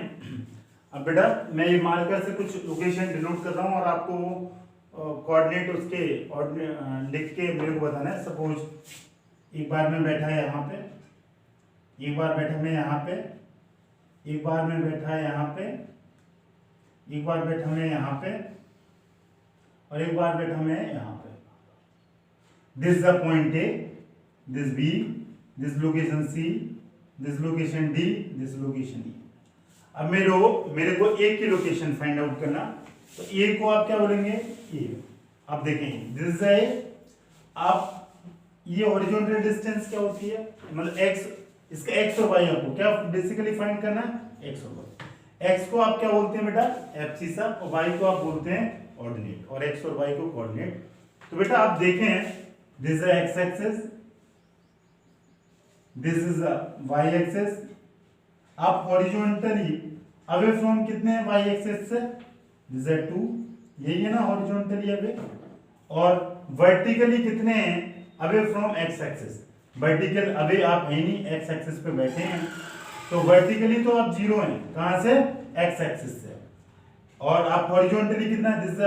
[SPEAKER 1] अब बेटा मैं ये मार्कर से कुछ लोकेशन डिनोट कर रहा हूँ और आपको कोऑर्डिनेट उसके लिख के मेरे को बताना है। सपोज एक बार मैं बैठा है यहाँ पे, एक बार बैठा मैं यहाँ पे, एक बार मैं बैठा है यहाँ पे, एक बार बैठा मैं यहाँ पे, और एक बार बैठा मैं यहाँ पे। This the point A, this B, this location C, this location D, this location E. अब मेरे को ए की लोकेशन फाइंड आउट करना, तो ए को आप क्या बोलेंगे? ए। आप देखें दिस इज ए। आप ये हॉरिजॉन्टल डिस्टेंस क्या होती है, मतलब एक्स, इसका एक्स और वाई आपको क्या बेसिकली फाइंड करना है? एक्स और वाई। एक्स को आप क्या बोलते हैं बेटा? एब्सिसा, और वाई को आप बोलते हैं ऑर्डिनेट, और एक्स और वाई को कोऑर्डिनेट। तो बेटा आप देखें this is X axis, this is Y axis. आप हॉरिजॉन्टली अवे फ्रॉम कितने हैं वाई एक्सिस से? दिस इज 2, यही है ना हॉरिजॉन्टली अवे। और वर्टिकली कितने हैं away from x axis? Vertical away आप है नहीं, एक्स एक्सिस पे बैठे हैं, तो वर्टिकली तो आप 0 हैं, कहां से? एक्स एक्सिस से। और आप हॉरिजॉन्टली कितना है? दिस इज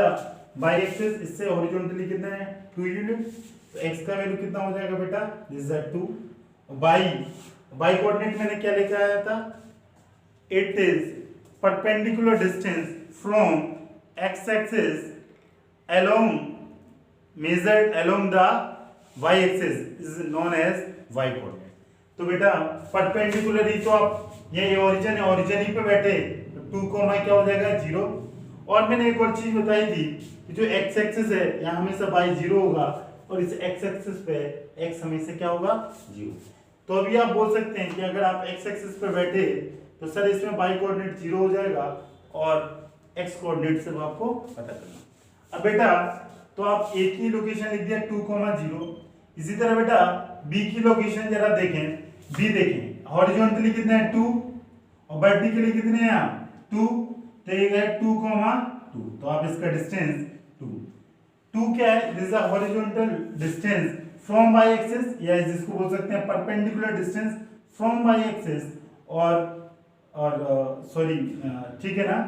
[SPEAKER 1] वाई एक्सिस, इससे हॉरिजॉन्टली कितना है? 2 यूनिट। तो एक्स का वैल्यू कितना हो जाएगा बेटा? This is 2। वाई कोऑर्डिनेट मैंने क्या लिखा आया था? It is perpendicular distance from x axis along measured along the y axis is known as y coordinate। तो बेटा परपेंडिकुलर ही तो आप ये ओरिजिन है, ओरिजिन ही पे बैठे, तो 2 कोमा क्या हो जाएगा? 0। और मैंने एक और चीज बताई थी कि जो x एक्सिस है यहाँ हमेशा y 0 होगा, और इस x एक्सिस पे x हमेशा क्या होगा? 0। तो अभी आप बोल सकते हैं कि अगर आप x एक्सिस पे बैठे तो सर इसमें y कोऑर्डिनेट 0 हो जाएगा, और x कोऑर्डिनेट से आपको पता करना। अब बेटा तो आप a की लोकेशन लिख दिया 2,0। इसी तरह बेटा b की लोकेशन जरा देखें, b देखें हॉरिजॉन्टली कितने हैं? 2, और वर्टिकली कितने हैं? 2। तो ये है 2,2, तो आप इसका डिस्टेंस 2 क्या है? This is the horizontal distance from y axis, या जिसको बोल सकते हैं perpendicular distance from y axis, और सॉरी ठीक है ना,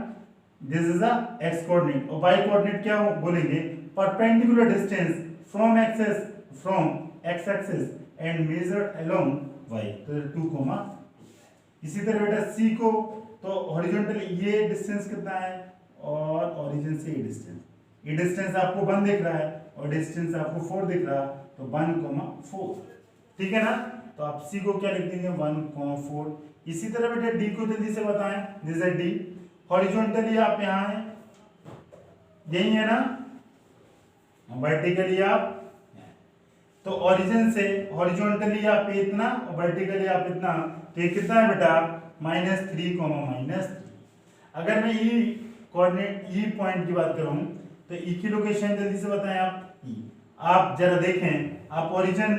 [SPEAKER 1] this is the x coordinate, और y कोऑर्डिनेट क्या बोलेंगे? Perpendicular distance from x axis and measured along y, तो 2, इसी तरह बेटा c को तो हॉरिजॉन्टली ये डिस्टेंस कितना है, और ओरिजिन से ये डिस्टेंस आपको 1 दिख रहा है, और डिस्टेंस आपको 4 दिख रहा है, तो 1,4, ठीक है ना। तो आप c को क्या लिख देंगे? 1,4। इसी तरह बेटा d को जल्दी से बताएं, दिस इज d, हॉरिजॉन्टली आप यहाँ हैं, यही है ना, वर्टिकली आप, तो ओरिजिन से हॉरिजॉन्टली आप इतना और वर्टिकली आप इतना, तो ये कितना है बेटा? -3, अगर मैं ई कोऑर्डिनेट ई पॉइंट की बात करूं तो ई की लोकेशन जल्दी से बताएं आप। ई आप जरा देखें, आप ओरिजिन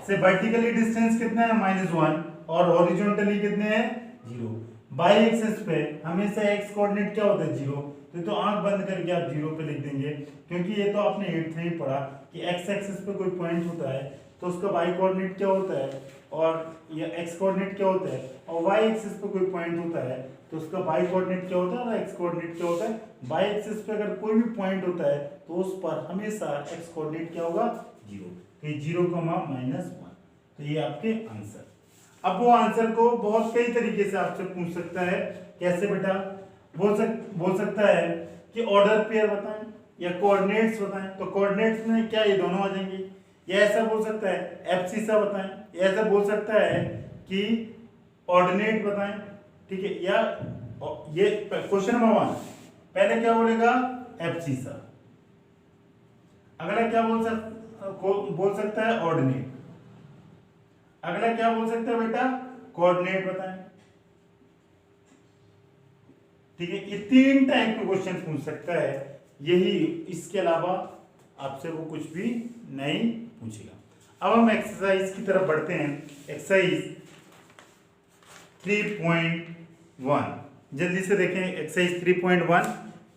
[SPEAKER 1] से वर्टिकली डिस्टेंस कितना है? -1, और हॉरिजॉन्टली कितने हैं? 0। बाई एक्सिस पे हमेशा एक्स कोऑर्डिनेट क्या होता है? 0। तो आंख बंद करके आप 0 पे लिख देंगे, क्योंकि ये तो आपने 8th में ही पढ़ा कि एक्स एक्सिस पे कोई पॉइंट होता है तो उसका वाई कोऑर्डिनेट क्या होता है और या एक्स कोऑर्डिनेट क्या होता है, और वाई एक्सिस पे कोई पॉइंट होता है तो उसका वाई कोऑर्डिनेट क्या होता है और एक्स कोऑर्डिनेट क्या होता है। वाई एक्सिस पे अगर कोई भी पॉइंट होता है तो उस पर हमेशा एक्स कोऑर्डिनेट क्या होगा, 0। तो ये 0,-1, तो ये आपके आंसर। अब वो आंसर को बहुत कई तरीके से आपसे पूछ सकता है। कैसे बेटा, बोल सकता है कि ऑर्डर पेयर बताएं या कोऑर्डिनेट्स बताएं, तो कोऑर्डिनेट्स में क्या ये दोनों आ जाएंगे, या ऐसा बोल सकता है एब्सिसा बताएं, या ऐसा बोल सकता है कि ऑर्डिनेट बताएं, ठीक है। या ये क्वेश्चन नंबर 1 पहले क्या बोलेगा, एब्सिसा, अगला क्या बोल सकता है ऑर्डिनेट, अगला क्या बोल सकता है बेटा, कोऑर्डिनेट बताएं, ठीक है। ये 3 टाइप के क्वेश्चन पूछ सकता है, यही, इसके अलावा आपसे वो कुछ भी नहीं पूछेगा। अब हम एक्सरसाइज की तरफ बढ़ते हैं। एक्सरसाइज 3.1 जल्दी से देखें। एक्सरसाइज 3.1,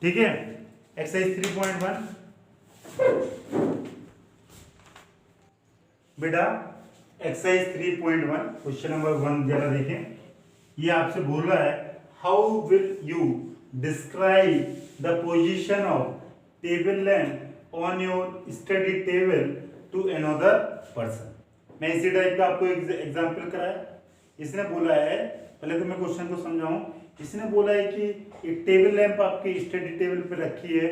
[SPEAKER 1] ठीक है। एक्सरसाइज 3.1 बेटा, एक्सरसाइज 3.1 क्वेश्चन नंबर 1 जरा देखें। ये आपसे बोल रहा है how will you describe the position of table lamp on your study table to another person. मैं इसी टाइप का आपको एग्जांपल कराया। इसने बोला है, पहले तो मैं क्वेश्चन को समझाऊं। इसने बोला है कि एक टेबल लैंप आपके स्टडी टेबल पे रखी है,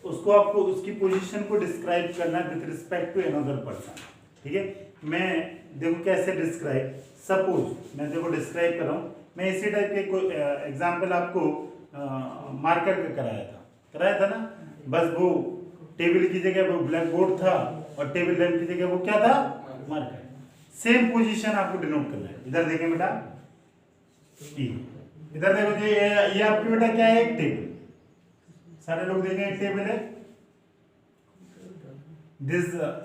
[SPEAKER 1] उसको आपको उसकी पोजीशन को डिस्क्राइब करना है with respect to another person, ठीक है। मैं देखो कैसे डिस्क्राइब, सपोज मैं देखो डिस्क्राइब कर रहा हूँ। मैं इसी टाइप के कोई एग्जाम्पल आपको मार्कर का कराया था ना। बस वो टेबल की जगह वो ब्लैक बोर्ड था और टेबल लैंप की जगह वो क्या था, मार्कर। सेम पोजीशन आपको डिनोट करना है। इधर देखें बेटा, इधर देखो ये आपकी बेटा क्या है, एक टेबल। सारे लोग देखें एक टेबल है।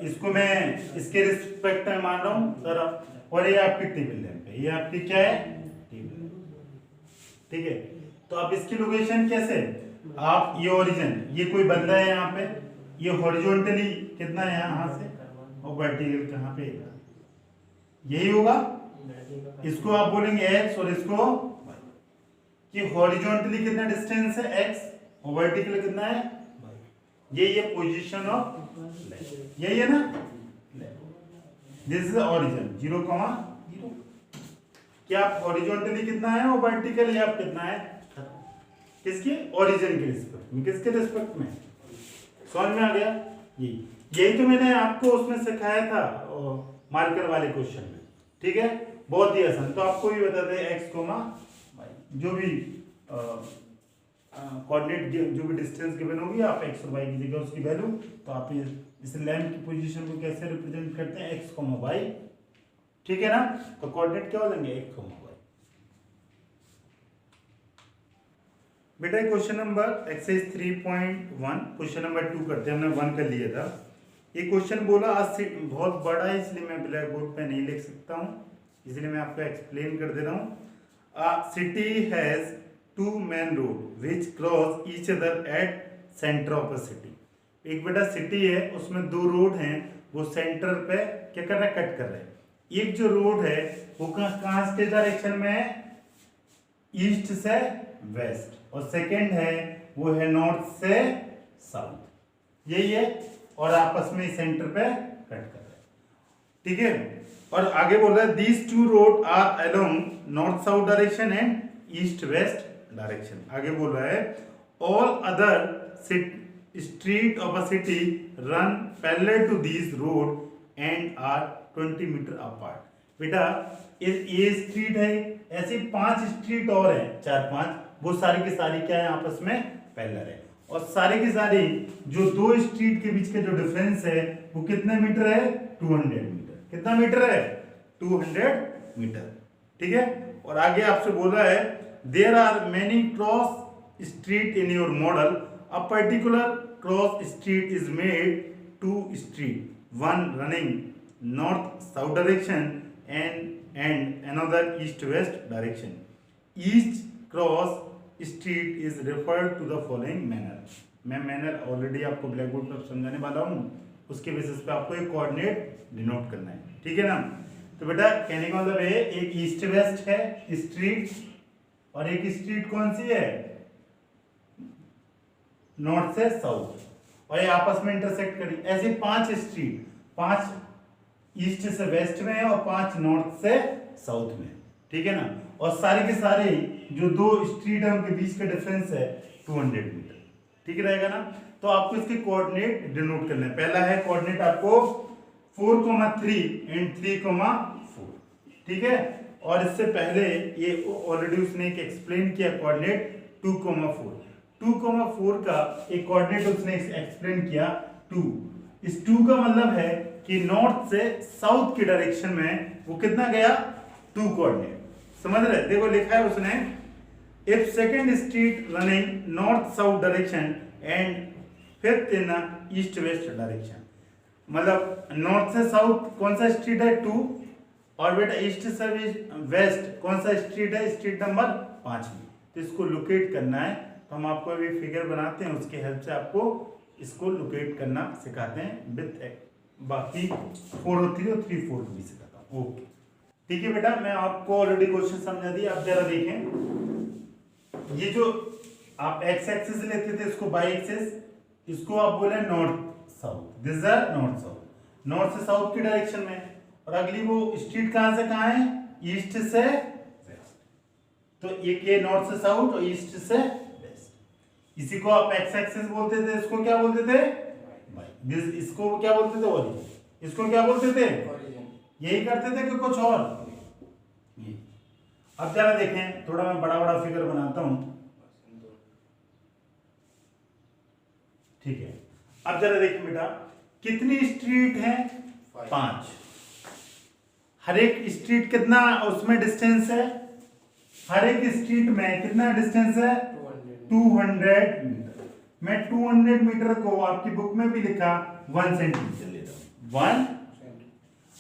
[SPEAKER 1] इसको मैं इसके रिस्पेक्ट में मान रहा हूं सर, और ये आपकी टेबल लैंप है, ये आपकी क्या है, टेबल, ठीक है। तो आप इसकी लोकेशन कैसे, आप ये ओरिजिन, ये कोई बंदा है यहाँ पे, ये हॉरिजॉन्टली कितना है यहाँ से, और वर्टिकल कहाँ पे, यही होगा। इसको आप बोलेंगे x और इसको y, कि हॉरिजॉन्टली कितना डिस्टेंस है x और वर्टिकल कितना है y। यही है पोजीशन ऑफ, यही है ना, दिस इज ओरिजिन 0,0। क्या आप हॉरिजॉन्टली कितना है और वर्टिकली आप कितना है, किसके, ओरिजिन के रिस्पेक्ट में, किसके रिस्पेक्ट में, समझ में आ गया। यही तो मैंने आपको उसमें सिखाया था मार्कर वाले क्वेश्चन में, ठीक है। बहुत ही आसान। तो आपको भी बता दें x, y, जो भी कोऑर्डिनेट, जो भी डिस्टेंस गिवन होगी, आप x और y की जगह उसकी वैल्यू, तो आप इस लैंप की पोजीशन को कैसे रिप्रेजेंट करते हैं, x, y, ठीक है ना। तो कोऑर्डिनेट क्या हो जाएंगे, x, y। बेटा question number exercise 3.1 question number 2 करते हैं। हमने 1 कर लिया था। ये क्वेश्चन बोला आज बहुत बड़ा है, इसलिए मैं ब्लैक बोर्ड पे नहीं लिख सकता हूँ, इसलिए मैं आपको एक्सप्लेन कर दे रहा हूँ। City has 2 main road which cross each other at centre of a city. एक बेटा सिटी है, उसमें 2 रोड हैं, वो सेंटर पे क्या कर रहा है, कट कर रहे हैं। एक जो रोड है वो कहाँ के डायरेक्शन में है, ईस्ट से वेस्ट, और सेकेंड है वो है नॉर्थ से साउथ, यही है, और आपस में सेंटर पे कट कर रहे हैं, ठीक है। और आगे बोल रहा है these 2 road are along north south direction and east west direction. आगे बोल रहा है all other street of a city run parallel to these road and are 20 meter apart. बेटा ये स्ट्रीट है, ऐसी 5 स्ट्रीट और है, 4-5, वो सारी की सारी क्या है, आपस में पैरेलल है, और सारी की सारी जो 2 स्ट्रीट के बीच का जो डिफरेंस है वो कितने मीटर है, 200 मीटर। कितना मीटर है, 200 मीटर, ठीक है। और आगे आपसे बोल रहा है there are many cross street in your model, a particular cross street is made 2 street, one running north south direction and another east west direction. Each cross street is referred to the following manner. मैं manner already आपको black board पर समझाने वाला हूँ, उसके basis पे आपको एक कोऑर्डिनेट डिनोट करना है, ठीक है ना। तो बेटा कहने का मतलब है एक ईस्ट वेस्ट है स्ट्रीट, और एक स्ट्रीट कौन सी है, नॉर्थ से साउथ, और ये आपस में इंटरसेक्ट करी। ऐसे 5 स्ट्रीट, 5 ईस्ट से वेस्ट में है और 5 नॉर्थ से साउथ में, ठीक है ना। और सारे के सारे जो 2 स्ट्रीट है उनके बीच का डिफरेंस है 200 मीटर, ठीक रहेगा ना। तो आपको इसके कोऑर्डिनेट डिनोट करना है। पहला है कोऑर्डिनेट आपको 4,3 एंड 3,4, ठीक है। और इससे पहले ये ऑलरेडी उसने एक एक्सप्लेन किया कोऑर्डिनेट 2,4। 2,4 का एक कोऑर्डिनेट उसने एक्सप्लेन किया 2। इस 2 का मतलब है कि नॉर्थ से साउथ की डायरेक्शन में वो कितना गया 2 कोऑर्डिनेट, समझ रहे। देखो लिखा है उसने, if second street running north south direction and fifth in east west direction, मतलब नॉर्थ से साउथ कौन सा स्ट्रीट है 2, और बेटा ईस्ट से वेस्ट कौन सा स्ट्रीट है, स्ट्रीट नंबर 5 में। तो इसको लोकेट करना है, तो हम आपको अभी फिगर बनाते हैं, उसकी हेल्प से आपको इसको लोकेट करना सिखाते हैं विथ बाकी 4 और 3 और 3 4 भी सिखाता हूँ। ओके ठीक है बेटा, मैं आपको ऑलरेडी क्वेश्चन समझा दिया। आप जरा देखें, ये जो आप एक्स एक्सिस लेते थे इसको बाई एक्सिस, इसको आप बोले north south, this is north south, north से साउथ की डायरेक्शन में। और अगली वो स्ट्रीट कहां से कहां है, ईस्ट से वेस्ट। तो एक ये नॉर्थ से साउथ और ईस्ट से वेस्ट, इसी को आप एक्स एक्सिस बोलते थे, इसको क्या बोलते थे दिस, इसको क्या बोलते थे ओरिजिन, इसको क्या बोलते थे यही करते थे कि कुछ और। अब जरा देखें, थोड़ा मैं बड़ा बड़ा फिगर बनाता हूं, ठीक है। अब जरा देखें बेटा, कितनी स्ट्रीट है 5, हर एक स्ट्रीट कितना उसमें डिस्टेंस है, हर एक स्ट्रीट में कितना डिस्टेंस है 200 मीटर। मैं 200 मीटर को आपकी बुक में भी लिखा 1 सेंटीमीटर लेता हूं। 1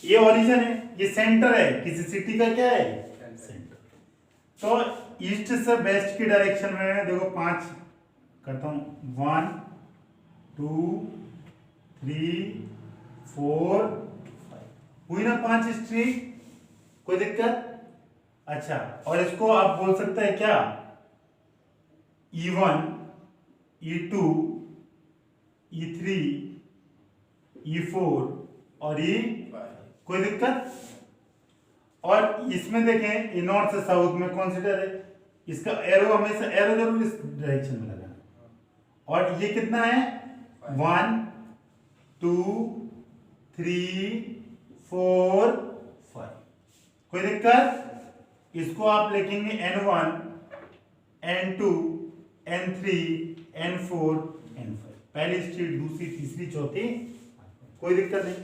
[SPEAKER 1] ये ओरिजिन है, ये सेंटर है किसी सिटी का, क्या है सेंटर। तो ईस्ट से वेस्ट की डायरेक्शन में देखो 5 करता हूं, 1 2 3 4 हुई ना 5 स्ट्रीट, कोई दिक्कत। अच्छा, और इसको आप बोल सकते हैं क्या E1 E2 E3 E4 और E5, कोई दिक्कत। और इसमें देखें ये नॉर्थ से साउथ में कंसीडर है, इसका एरो हमेशा एरो जरूर इस डायरेक्शन में लगाना। और ये कितना है 1 2 3 4 5, कोई दिक्कत। इसको आप लिखेंगे N1 N2 N3 N4 N5, पहली स्ट्रीट दूसरी तीसरी चौथी, कोई दिक्कत नहीं।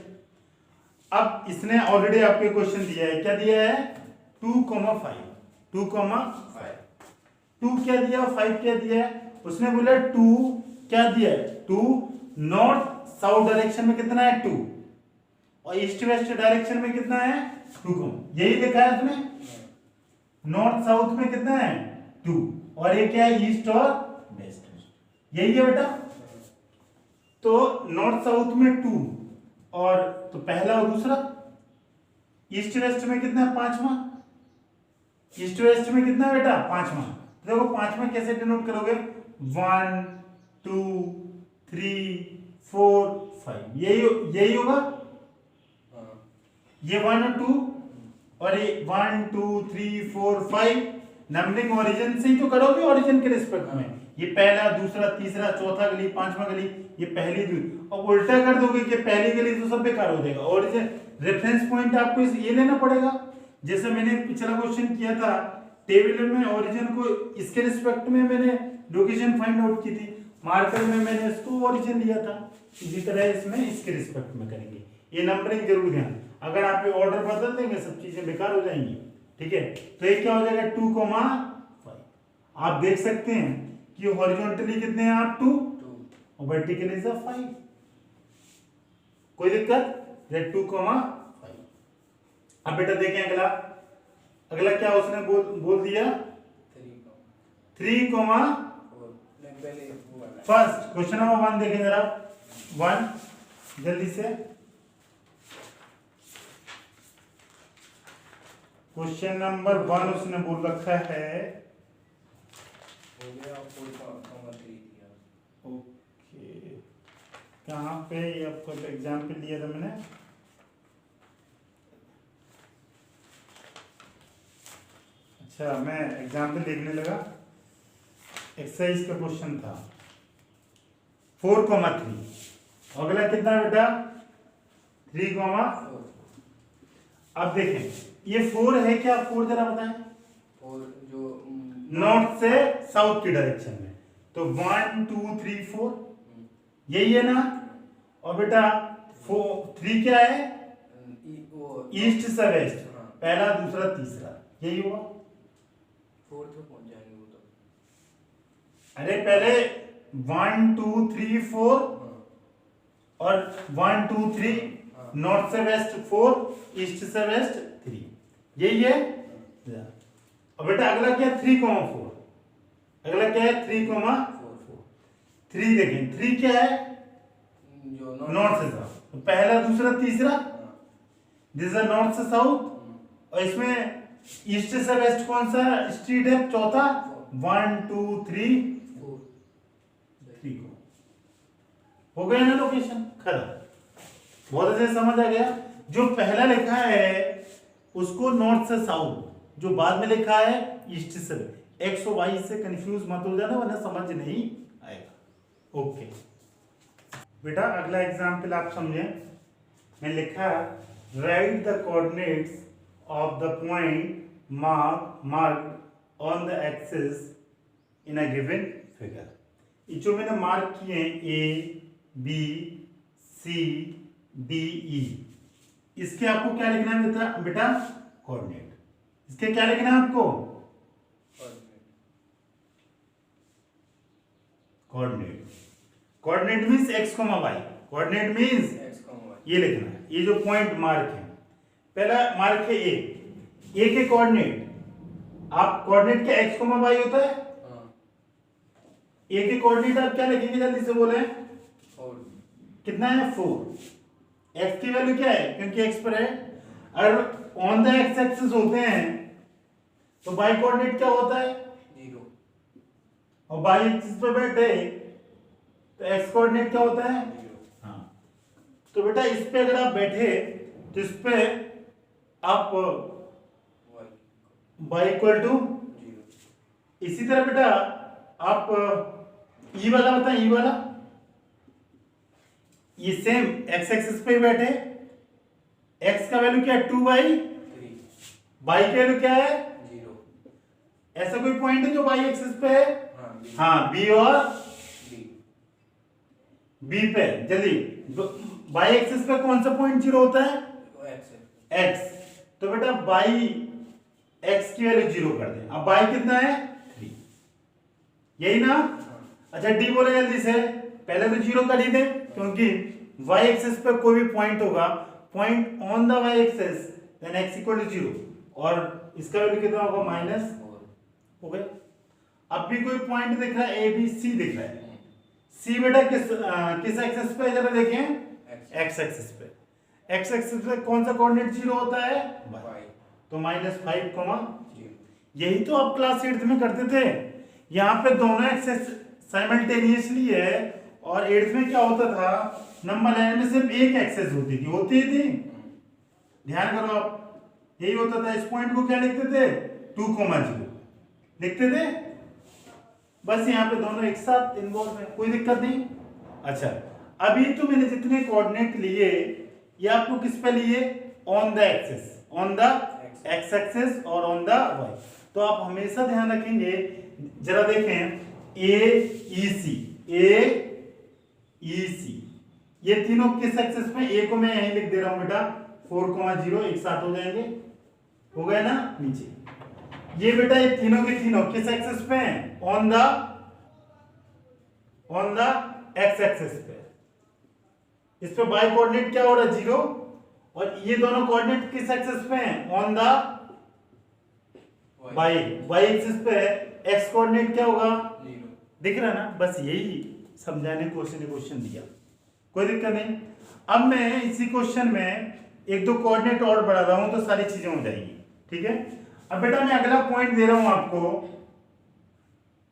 [SPEAKER 1] अब इसने ऑलरेडी आपके क्वेश्चन दिया है, क्या दिया है 2,5 2,5, 2 क्या दिया 5 क्या दिया है, उसने बोला 2 क्या दिया है 2 नॉर्थ साउथ डायरेक्शन में कितना है 2, और ईस्ट वेस्ट डायरेक्शन में कितना है 2, यही लिखा है उसने। नॉर्थ साउथ में कितना है 2, और ये क्या है ईस्ट और वेस्ट, यही है बेटा। तो नॉर्थ साउथ में 2, और तो पहला और दूसरा, ईस्ट वेस्ट में कितना है 5वां, ईस्ट वेस्ट में कितना है बेटा 5वां। देखो 5वां कैसे डिनोट करोगे 1 2 3 4 5, यही होगा, ये 1 और 2, और ये 1 2 3 4 5 नंबरिंग ओरिजिन से ही तो करोगे, ओरिजिन के रिस्पेक्ट में। ये पहला दूसरा तीसरा चौथा गली 5वां गली, ये पहली दूसरी, और उल्टा कर दोगे कि पहली गली तो सब बेकार हो जाएगा। ओरिजिन रेफरेंस पॉइंट आपको ये लेना पड़ेगा, जैसे मैंने पिछला क्वेश्चन किया था टेबल में ओरिजिन को इसके रिस्पेक्ट में मैंने लोकेशन फाइंड आउट की थी, मार्कर में मैंने इसको ओरिजिन लिया था, इसी तरह इसमें इसके रिस्पेक्ट में करेंगे। ये नंबरिंग जरूर ध्यान, अगर आप ये ऑर्डर बदल देंगे सब चीजें बेकार हो जाएंगी, ठीक है। तो ये क्या हो जाएगा 2,5, आप देख सकते हैं कि हॉरिजॉन्टली कितने हैं आप 2 और वर्टिकली से 5, कोई दिक्कत, 2,5। अब बेटा देखें अगला क्या उसने बोल दिया 3,4। फर्स्ट क्वेश्चन नंबर 1 देखें जरा 1, जल्दी से क्वेश्चन नंबर 1 उसने बोल रखा है।
[SPEAKER 2] हो गया 4,3 दिया।
[SPEAKER 1] ओके, कहाँ पे ये आपको एग्जाम्पल लिया था मैंने? अच्छा, मैं एग्जाम्पल देखने लगा। एक्सरसाइज का क्वेश्चन था 4,3। अगला कितना है बेटा? 3, अब देखें ये 4 है क्या? 4 जरा बताएं।
[SPEAKER 2] और जो
[SPEAKER 1] नॉर्थ से साउथ की डायरेक्शन में, तो 1 2 3 4 यही है ना। और बेटा 3 क्या है? ईस्ट से वेस्ट, पहला दूसरा तीसरा, यही हुआ।
[SPEAKER 2] 4 तक पहुंच जाएंगे वो तो।
[SPEAKER 1] अरे पहले 1 2 3 4 और 1 2 3, नॉर्थ से वेस्ट 4, ईस्ट से वेस्ट 3, यही है। अब बेटा अगला क्या है? 3,4। अगला क्या है? 3,4। 3 देखें, 3 क्या है?
[SPEAKER 2] जो
[SPEAKER 1] नॉर्थ से साउथ, तो पहला दूसरा तीसरा, दिस इज नॉर्थ से साउथ। और इसमें ईस्ट से वेस्ट कौन सा स्ट्रीट है? चौथा। 1 2 3 3 हो गया ना लोकेशन खत्म। बहुत अच्छे समझ आ गया। जो पहला लिखा है उसको नॉर्थ से साउथ, जो बाद में लिखा है ईस्ट से वेस्ट। एक्स और वाई से कंफ्यूज मत हो जाना वरना समझ नहीं आएगा। ओके बेटा, अगला एग्जाम्पल आप समझें। मैं लिखा right the coordinates of the point mark on the axis in a given figure. ये जो मैंने मार्क किए हैं A B C D E, इसके आपको क्या लिखना है बेटा? बेटा कोऑर्डिनेट। इसके क्या लिखना है आपको? Coordinate. Coordinate means X comma Y. Coordinate means ये लिखना है। ये जो पॉइंट मार्क है, पहला मार्क है ए, ए के कोऑर्डिनेट, आप कोऑर्डिनेट क्या एक्स कॉमा वाई होता है? ए के कोऑर्डिनेट आप क्या लिखेंगे? जल्दी से बोले।
[SPEAKER 2] 4
[SPEAKER 1] कितना है? 4। एक्स की वैल्यू क्या है? क्योंकि एक्स पर है। अगर ऑन द एक्स एक्सिस होते हैं तो वाई कोऑर्डिनेट क्या होता है?
[SPEAKER 2] 0।
[SPEAKER 1] और वाई एक्सिस पे बैठे तो एक्स कोऑर्डिनेट क्या होता है?
[SPEAKER 2] 0।
[SPEAKER 1] हाँ, तो बेटा इस पे अगर आप बैठे तो इस पे आप y इक्वल टू 0। इसी तरह बेटा आप ई वाला बताएं, ई वाला, ये सेम एक्स एक्सिस पे बैठे, एक्स का वैल्यू क्या है? 2y, y की वैल्यू क्या है?
[SPEAKER 2] 0।
[SPEAKER 1] ऐसा कोई पॉइंट है जो y एक्सिस पे है? हाँ, b और b पे। जल्दी, y एक्सिस पे कौन सा पॉइंट 0 होता है? x। तो बेटा y x की वैल्यू 0 कर दें। अब y कितना है? 3, यही ना। अच्छा d बोले जल्दी से, पहले तो 0 कर ही दे, क्योंकि y एक्सिस पे कोई भी पॉइंट होगा, point on the y axis, then x equal to 0, और इसका वैल्यू कितना होगा? माइनस हो गया। अब भी कोई पॉइंट दिख रहा है, ए बी सी दिख रहा है। सी बेटा किस एक्सिस पे? जरा देखें, x एक्सिस पे। x एक्सिस पे कौन सा कोऑर्डिनेट 0 होता है? y। तो -5, यही तो आप क्लास 8th में करते थे। यहाँ पे दोनों एक्सिस साइमल्टेनियसली है, और 8th में क्या होता था? नंबर लाइन में सिर्फ एक एक्सिस होती थी। ध्यान करो आप, यही होता था। इस पॉइंट को क्या लिखते थे? 2,0 लिखते थे। बस यहाँ पे दोनों एक साथ इन्वॉल्व है, कोई दिक्कत नहीं। अच्छा, अभी तो मैंने जितने कोऑर्डिनेट लिए ये आपको किस पे लिए? On the axis, on the X axis और ऑन द वाई। तो आप हमेशा ध्यान रखेंगे, जरा देखें, ए ई सी, ए ई सी, ये तीनों किस एक्सिस पे? ए को मैं यहीं लिख दे रहा हूं बेटा, 4,0 एक साथ हो जाएंगे, हो गया ना नीचे। ये बेटा ये तीनों के तीनों किस एक्सिस पे हैं? ऑन द एक्स एक्सिस पे। इस पे y कोऑर्डिनेट क्या हो रहा है? 0, और ये दोनों कोऑर्डिनेट किस एक्सिस पे हैं? ऑन द y एक्सिस पे है। x कोऑर्डिनेट क्या होगा? 0। दिख रहा है ना? बस यही समझाने क्वेश्चन दिया। कोई दिक्कत नहीं। अब मैं इसी क्वेश्चन में एक दो कोऑर्डिनेट और बढ़ा रहा हूं तो सारी चीजें हो जाएंगी, ठीक है। अब बेटा मैं अगला पॉइंट दे रहा हूं आपको,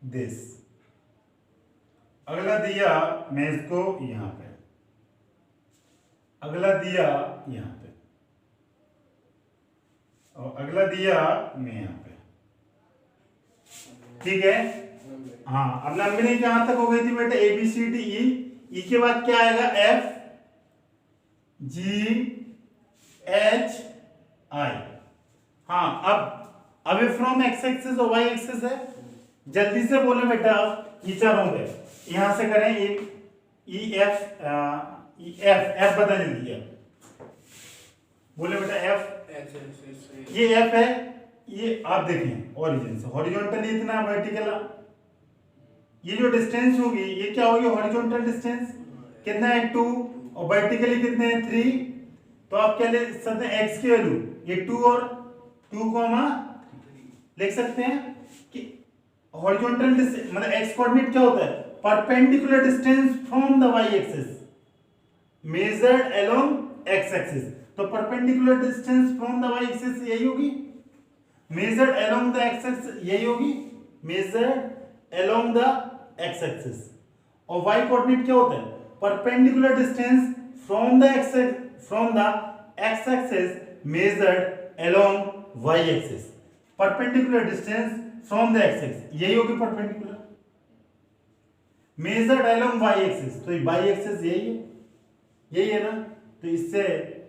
[SPEAKER 1] दिस अगला दिया मैं इसको यहां पे, अगला दिया यहां पे, और अगला दिया मैं यहां पे, ठीक है। हाँ, अब लंबी कहां तक हो गई थी बेटा, A B C D E के बाद क्या आएगा, एफ जी एच आई। हाँ, अब अवे फ्रॉम एक्स एक्सिस और वाई एक्सिस है, जल्दी से बोले बेटा, ये चारों पे यहां से करें, ई एफ एफ बता जल्दी, बोले बेटा एफ, ये एफ है, ये आप देखें ओरिजिन से हॉरिजॉन्टल इतना, वर्टिकल ये जो डिस्टेंस होगी ये क्या होगी, हॉरिजॉन्टल डिस्टेंस कितना है 2 और वर्टिकली कितने हैं 3, तो आप क्या ले सकते हैं x की वैल्यू ये 2 और 2, लिख सकते हैं कि हॉरिजॉन्टल डिस्टेंस मतलब x कोऑर्डिनेट क्या होता है, perpendicular distance from the y axis measured along x axis, तो perpendicular distance from the y axis यही होगी, measured along the x axis यही होगी, measured along the x axis, और y कोऑर्डिनेट क्या होता है, perpendicular distance from the x axis measured along y axis, perpendicular distance from the x axis यही होगी perpendicular, measured along y axis, तो ये y एक्सिस यही है ना, तो इससे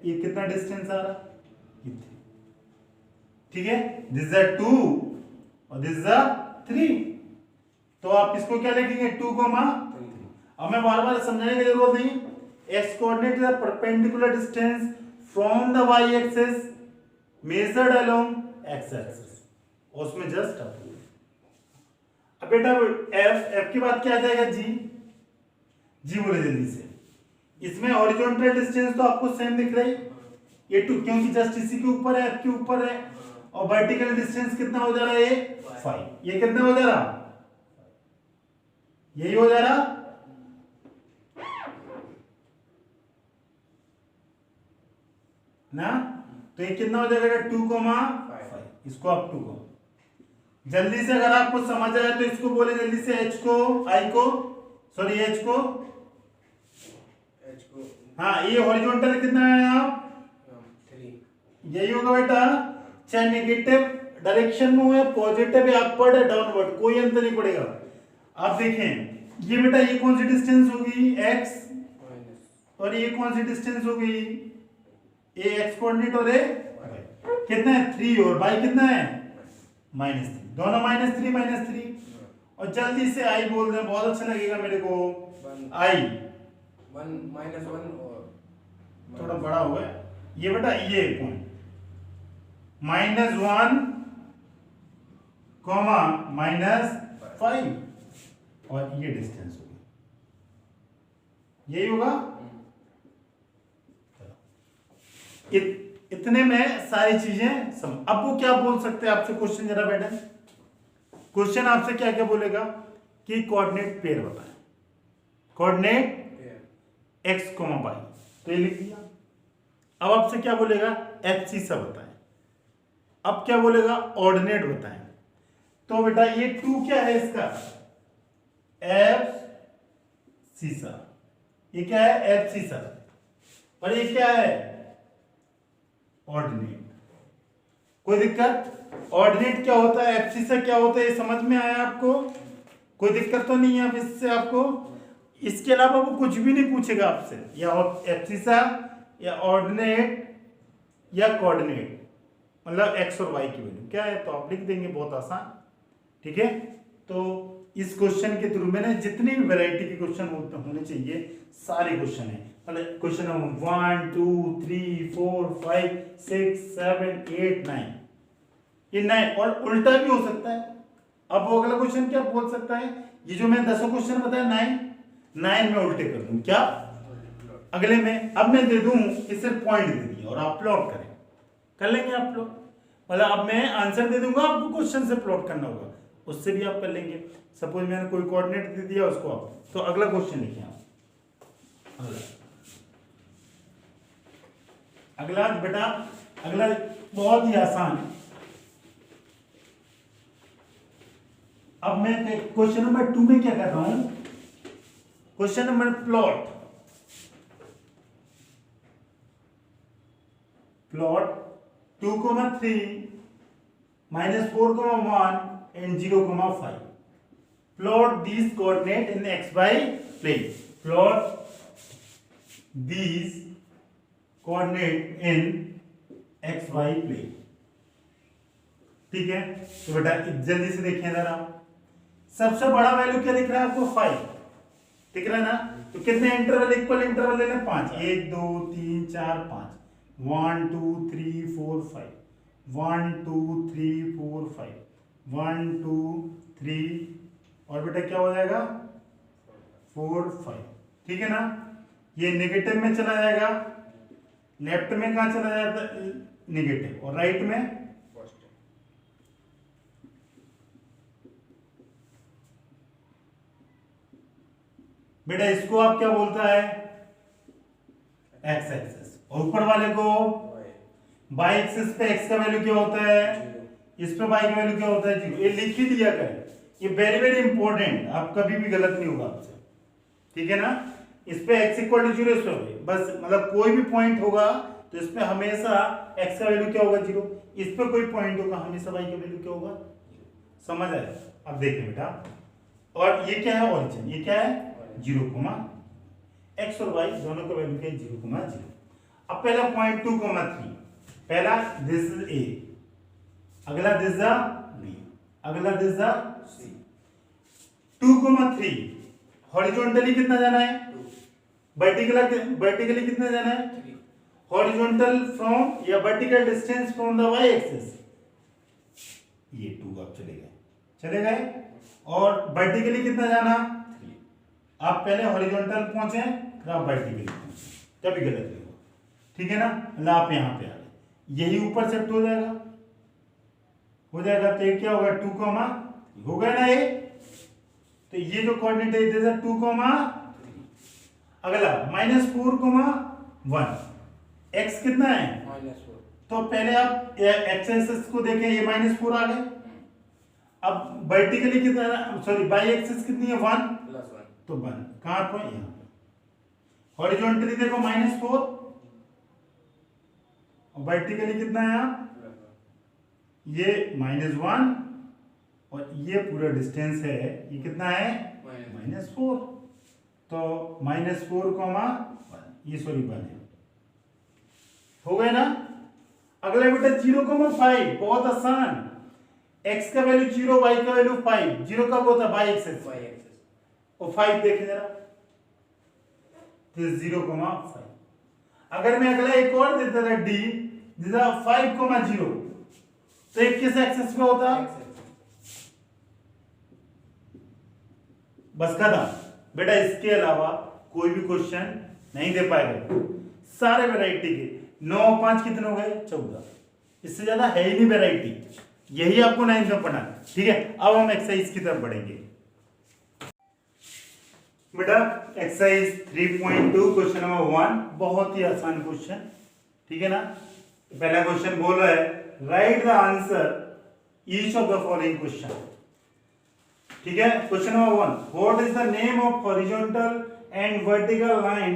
[SPEAKER 1] ये कितना डिस्टेंस आ रहा, ठीक है, दिस इज 2 और दिस इज 3, तो आप इसको क्या लिखेंगे 2, अब मैं बार बार समझाने की जरूरत नहीं, x coordinate is perpendicular distance from the y axis measured along x axis, और उसमें जस्ट अब बेटा f के बाद क्या आ जाएगा g बोले जल्दी से, इसमें हॉरिजॉन्टल डिस्टेंस तो आपको सेम दिख रही ये 2 क्योंकि जस्ट इसी के ऊपर है, f के ऊपर है, और वर्टिकल डिस्टेंस कितना हो जा रहा है ये 5, ये कितना हो जा रहा, यही हो जा रहा, ना, तो ये कितना हो जाएगा 2,5, इसको आप 2 को जल्दी से अगर आपको समझ आया तो इसको बोले जल्दी से h को i को सॉरी h को, हाँ ये हॉरिजॉन्टल कितना है आप 3, यही होगा बेटा, चाहे नेगेटिव डायरेक्शन में हुए पॉजिटिव या अपवर्ड या डाउनवर्ड कोई अंतर नहीं पड़ेगा। आप देखें ये बेटा ये कौन सी डिस्टेंस होगी x और ये कौन सी डिस्टेंस होगी, ये x कोऑर्डिनेट और ये कितना है 3 और y कितना है -3, दोनों -3 और जल्दी से i बोल दें बहुत अच्छा लगेगा मेरे को, i
[SPEAKER 2] 1 और
[SPEAKER 1] थोड़ा बड़ा हो गया ये बेटा, ये पॉइंट -1, -5 और ये डिस्टेंस होगी, यही होगा। इतने में सारी चीजें अब वो क्या बोल सकते हैं आपसे, क्वेश्चन जरा बेटा, क्वेश्चन आपसे क्या क्या बोलेगा कि कोऑर्डिनेट पेयर बताएं, कोऑर्डिनेट x, y, तो ये लिख दिया। अब आपसे क्या बोलेगा एब्सिसा बताएं, अब क्या बोलेगा ऑर्डिनेट बताएं, तो बेटा ये 2 क्या है इसका एब्सिसा, ये क्या है एब्सिसा, और ये क्या है ऑर्डिनेट, कोई दिक्कत, ऑर्डिनेट क्या होता है एब्सिसा क्या होता है ये समझ में आया आपको, कोई दिक्कत तो नहीं है अब इससे आपको, इसके अलावा वो कुछ भी नहीं पूछेगा आपसे, या एब्सिसा या ऑर्डिनेट या कोऑर्डिनेट, मतलब x और y की वैल्यू क्या है तो आप लिख देंगे, बहुत आसान, ठीक है। तो इस क्वेश्चन के थ्रू मैंने जितनी भी वैरायटी के क्वेश्चन होने चाहिए सारे क्वेश्चन है, मतलब क्वेश्चन नंबर 1 2 3 4 5 6 7 8 9, ये 9 और उल्टा भी हो सकता है। अब वो अगला क्वेश्चन क्या बोल सकता है, ये जो मैं 10 क्वेश्चन बताया 9 में उल्टे कर दूं क्या अगले में, अब मैं दे दूं कि सिर्फ पॉइंट दे दिया और आप प्लॉट करें, कर लेंगे आप लोग, मतलब अब मैं आंसर दे दूंगा आपको क्वेश्चन से प्लॉट करना होगा, उससे भी आप कर लेंगे। सपोज मैंने कोई कोऑर्डिनेट दे दिया उसको आप, तो अगला क्वेश्चन लिखिए आप, अगला अगला बेटा, अगला बहुत ही आसान है। अब मैं क्वेश्चन नंबर 2 में क्या कर रहा हूं, question number plot 2,3 -4,1 and 0,5. Plot these coordinate in xy plane. Plot these coordinate in xy plane. ठीक है, तो बेटा जल्दी से देखें जरा, सबसे बड़ा वैल्यू क्या दिख रहा है आपको, 5 दिख रहा है ना। तो कितने इंटरवल, इक्वल इंटरवल लेने, 5, 1 2 3 4 5, 1 2 3 4 5, 1 2 3 4 5, 1 2 3, और बेटा क्या हो जाएगा 4 5, ठीक है ना। ये नेगेटिव में चला जाएगा, लेफ्ट में कहां चला जाता, नेगेटिव, और राइट में बेटा इसको आप क्या बोलता है, एक्स एक्सिस, और ऊपर वाले को वाई एक्सिस पे एक्स का वैल्यू क्या होता है, इस पे वाई का वैल्यू क्या होता है, 0। ये लिख ही दिया करें, ये वेरी वेरी इंपॉर्टेंट, आप कभी भी गलत नहीं होगा आपसे, ठीक है ना। इस पे x इक्वल टू 0, इस पे बस, मतलब कोई भी पॉइंट होगा तो इस पे हमेशा x का वैल्यू क्या होगा, 0। इस पे कोई पॉइंट होगा हमेशा y का वैल्यू क्या होगा, समझ आया। अब देखिए बेटा, और ये क्या है, ओरिजिन, ये क्या है 0, x और y दोनों का वैल्यू क्या है 0,0। अब पहला पॉइंट 2,3, पहला दिस इज a, अगला दिस इज b, अगला दिस इज c। 2,3 हॉरिजॉन्टली कितना जाना है, वर्टिकली कितना जाना है, हॉरिजॉन्टल फ्रॉम या vertical distance from the y axis, ये 2 आप चले गए, और वर्टिकली कितना जाना, आप पहले हॉरिजॉन्टल पहुंचे फिर आप वर्टिकली पहुंचे, कभी गलत नहीं होगा, ठीक है ना। मतलब आप यहां पे आ गए, यही ऊपर शिफ्ट हो जाएगा, तो ये क्या होगा 2, हो गया ना ये। तो ये जो कोऑर्डिनेट है दिस इज 2, अगला -4,1, x कितना है
[SPEAKER 2] -4,
[SPEAKER 1] तो पहले आप x एक्सिस को देखें, ये -4 आ गए। अब वर्टिकली कितना, सॉरी बाई एक्सिस कितनी है 1, तो 1 कहां पर, यहां पर। हॉरिजॉन्टली देखो -4, और वर्टिकली कितना है ये -1, और ये पूरा डिस्टेंस है, ये कितना है -4, तो -4,1, ये सॉरी 1 है, हो गए ना। अगला बेटा 0,5, बहुत आसान, x का वैल्यू 0, y का वैल्यू 5, 0 कब होता है, y एक्सिस, और 5 देखें जरा, तो 0,5। अगर मैं अगला एक और देता था d, जिसका 5,0, तो एक किस एक्सिस पे होता, बस खत्म बेटा। इसके अलावा कोई भी क्वेश्चन नहीं दे पाएगा, सारे वैरायटी के 9 और 5 कितने हो गए, 14, इससे ज्यादा है ही नहीं वैरायटी, यही आपको 9th में पढ़ना है, ठीक है। अब हम एक्सरसाइज की तरफ बढ़ेंगे बेटा। एक्सरसाइज 3.2 क्वेश्चन नंबर 1, बहुत ही आसान क्वेश्चन, ठीक है ना। पहला क्वेश्चन बोल रहा है write the answer each of the following question, ठीक है। Question number 1, what is the name of horizontal and vertical line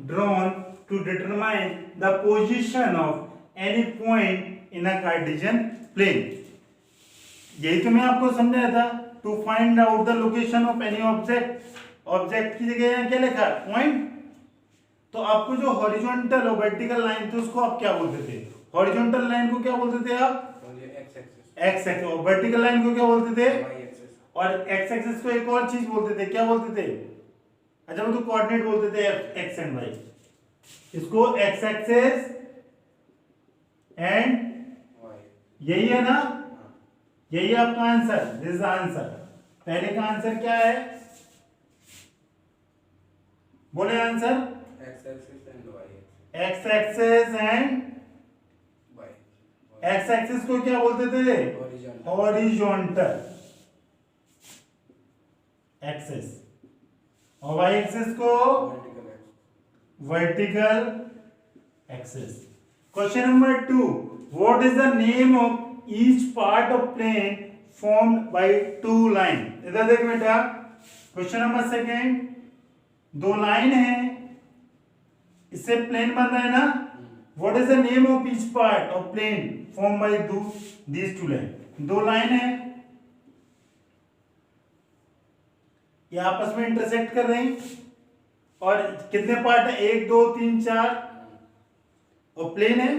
[SPEAKER 1] drawn to determine the position of any point in a Cartesian plane. यही तो मैं आपको समझाया था, to find out the location of any object, object की जगह यहाँ क्या लिखा है, पॉइंट। तो आपको जो हॉरिजॉन्टल और वर्टिकल लाइन थी उसको आप क्या बोलते थे, हॉरिजॉन्टल लाइन को क्या बोलते थे आप, एक्स एक्सिस, और वर्टिकल लाइन को क्या बोलते थे, और एक्स एक्सिस को एक और चीज बोलते थे, क्या बोलते थे, अच्छा वो तो कोऑर्डिनेट बोलते थे एक्स एंड वाई, इसको एक्स एक्सिस एंड, यही है ना, यही आपका आंसर, दिस इज आंसर। पहले का आंसर क्या है, बोले answer,
[SPEAKER 2] X axis and
[SPEAKER 1] X axis and, X axis को क्या बोलते थे, हॉरिजॉन्टल एक्सिस, और वाई एक्सिस को vertical axis. Question number 2, what is the name of each part of plane formed by two line. इधर देख बेटा, क्वेश्चन नंबर सेकंड, दो लाइन है, इससे प्लेन बन रहा है ना। What is the name of each part of plane form by these two line. दो लाइन है, ये आपस में इंटरसेक्ट कर रहे हैं, और कितने पार्ट है, 1 2 3 4, और प्लेन है,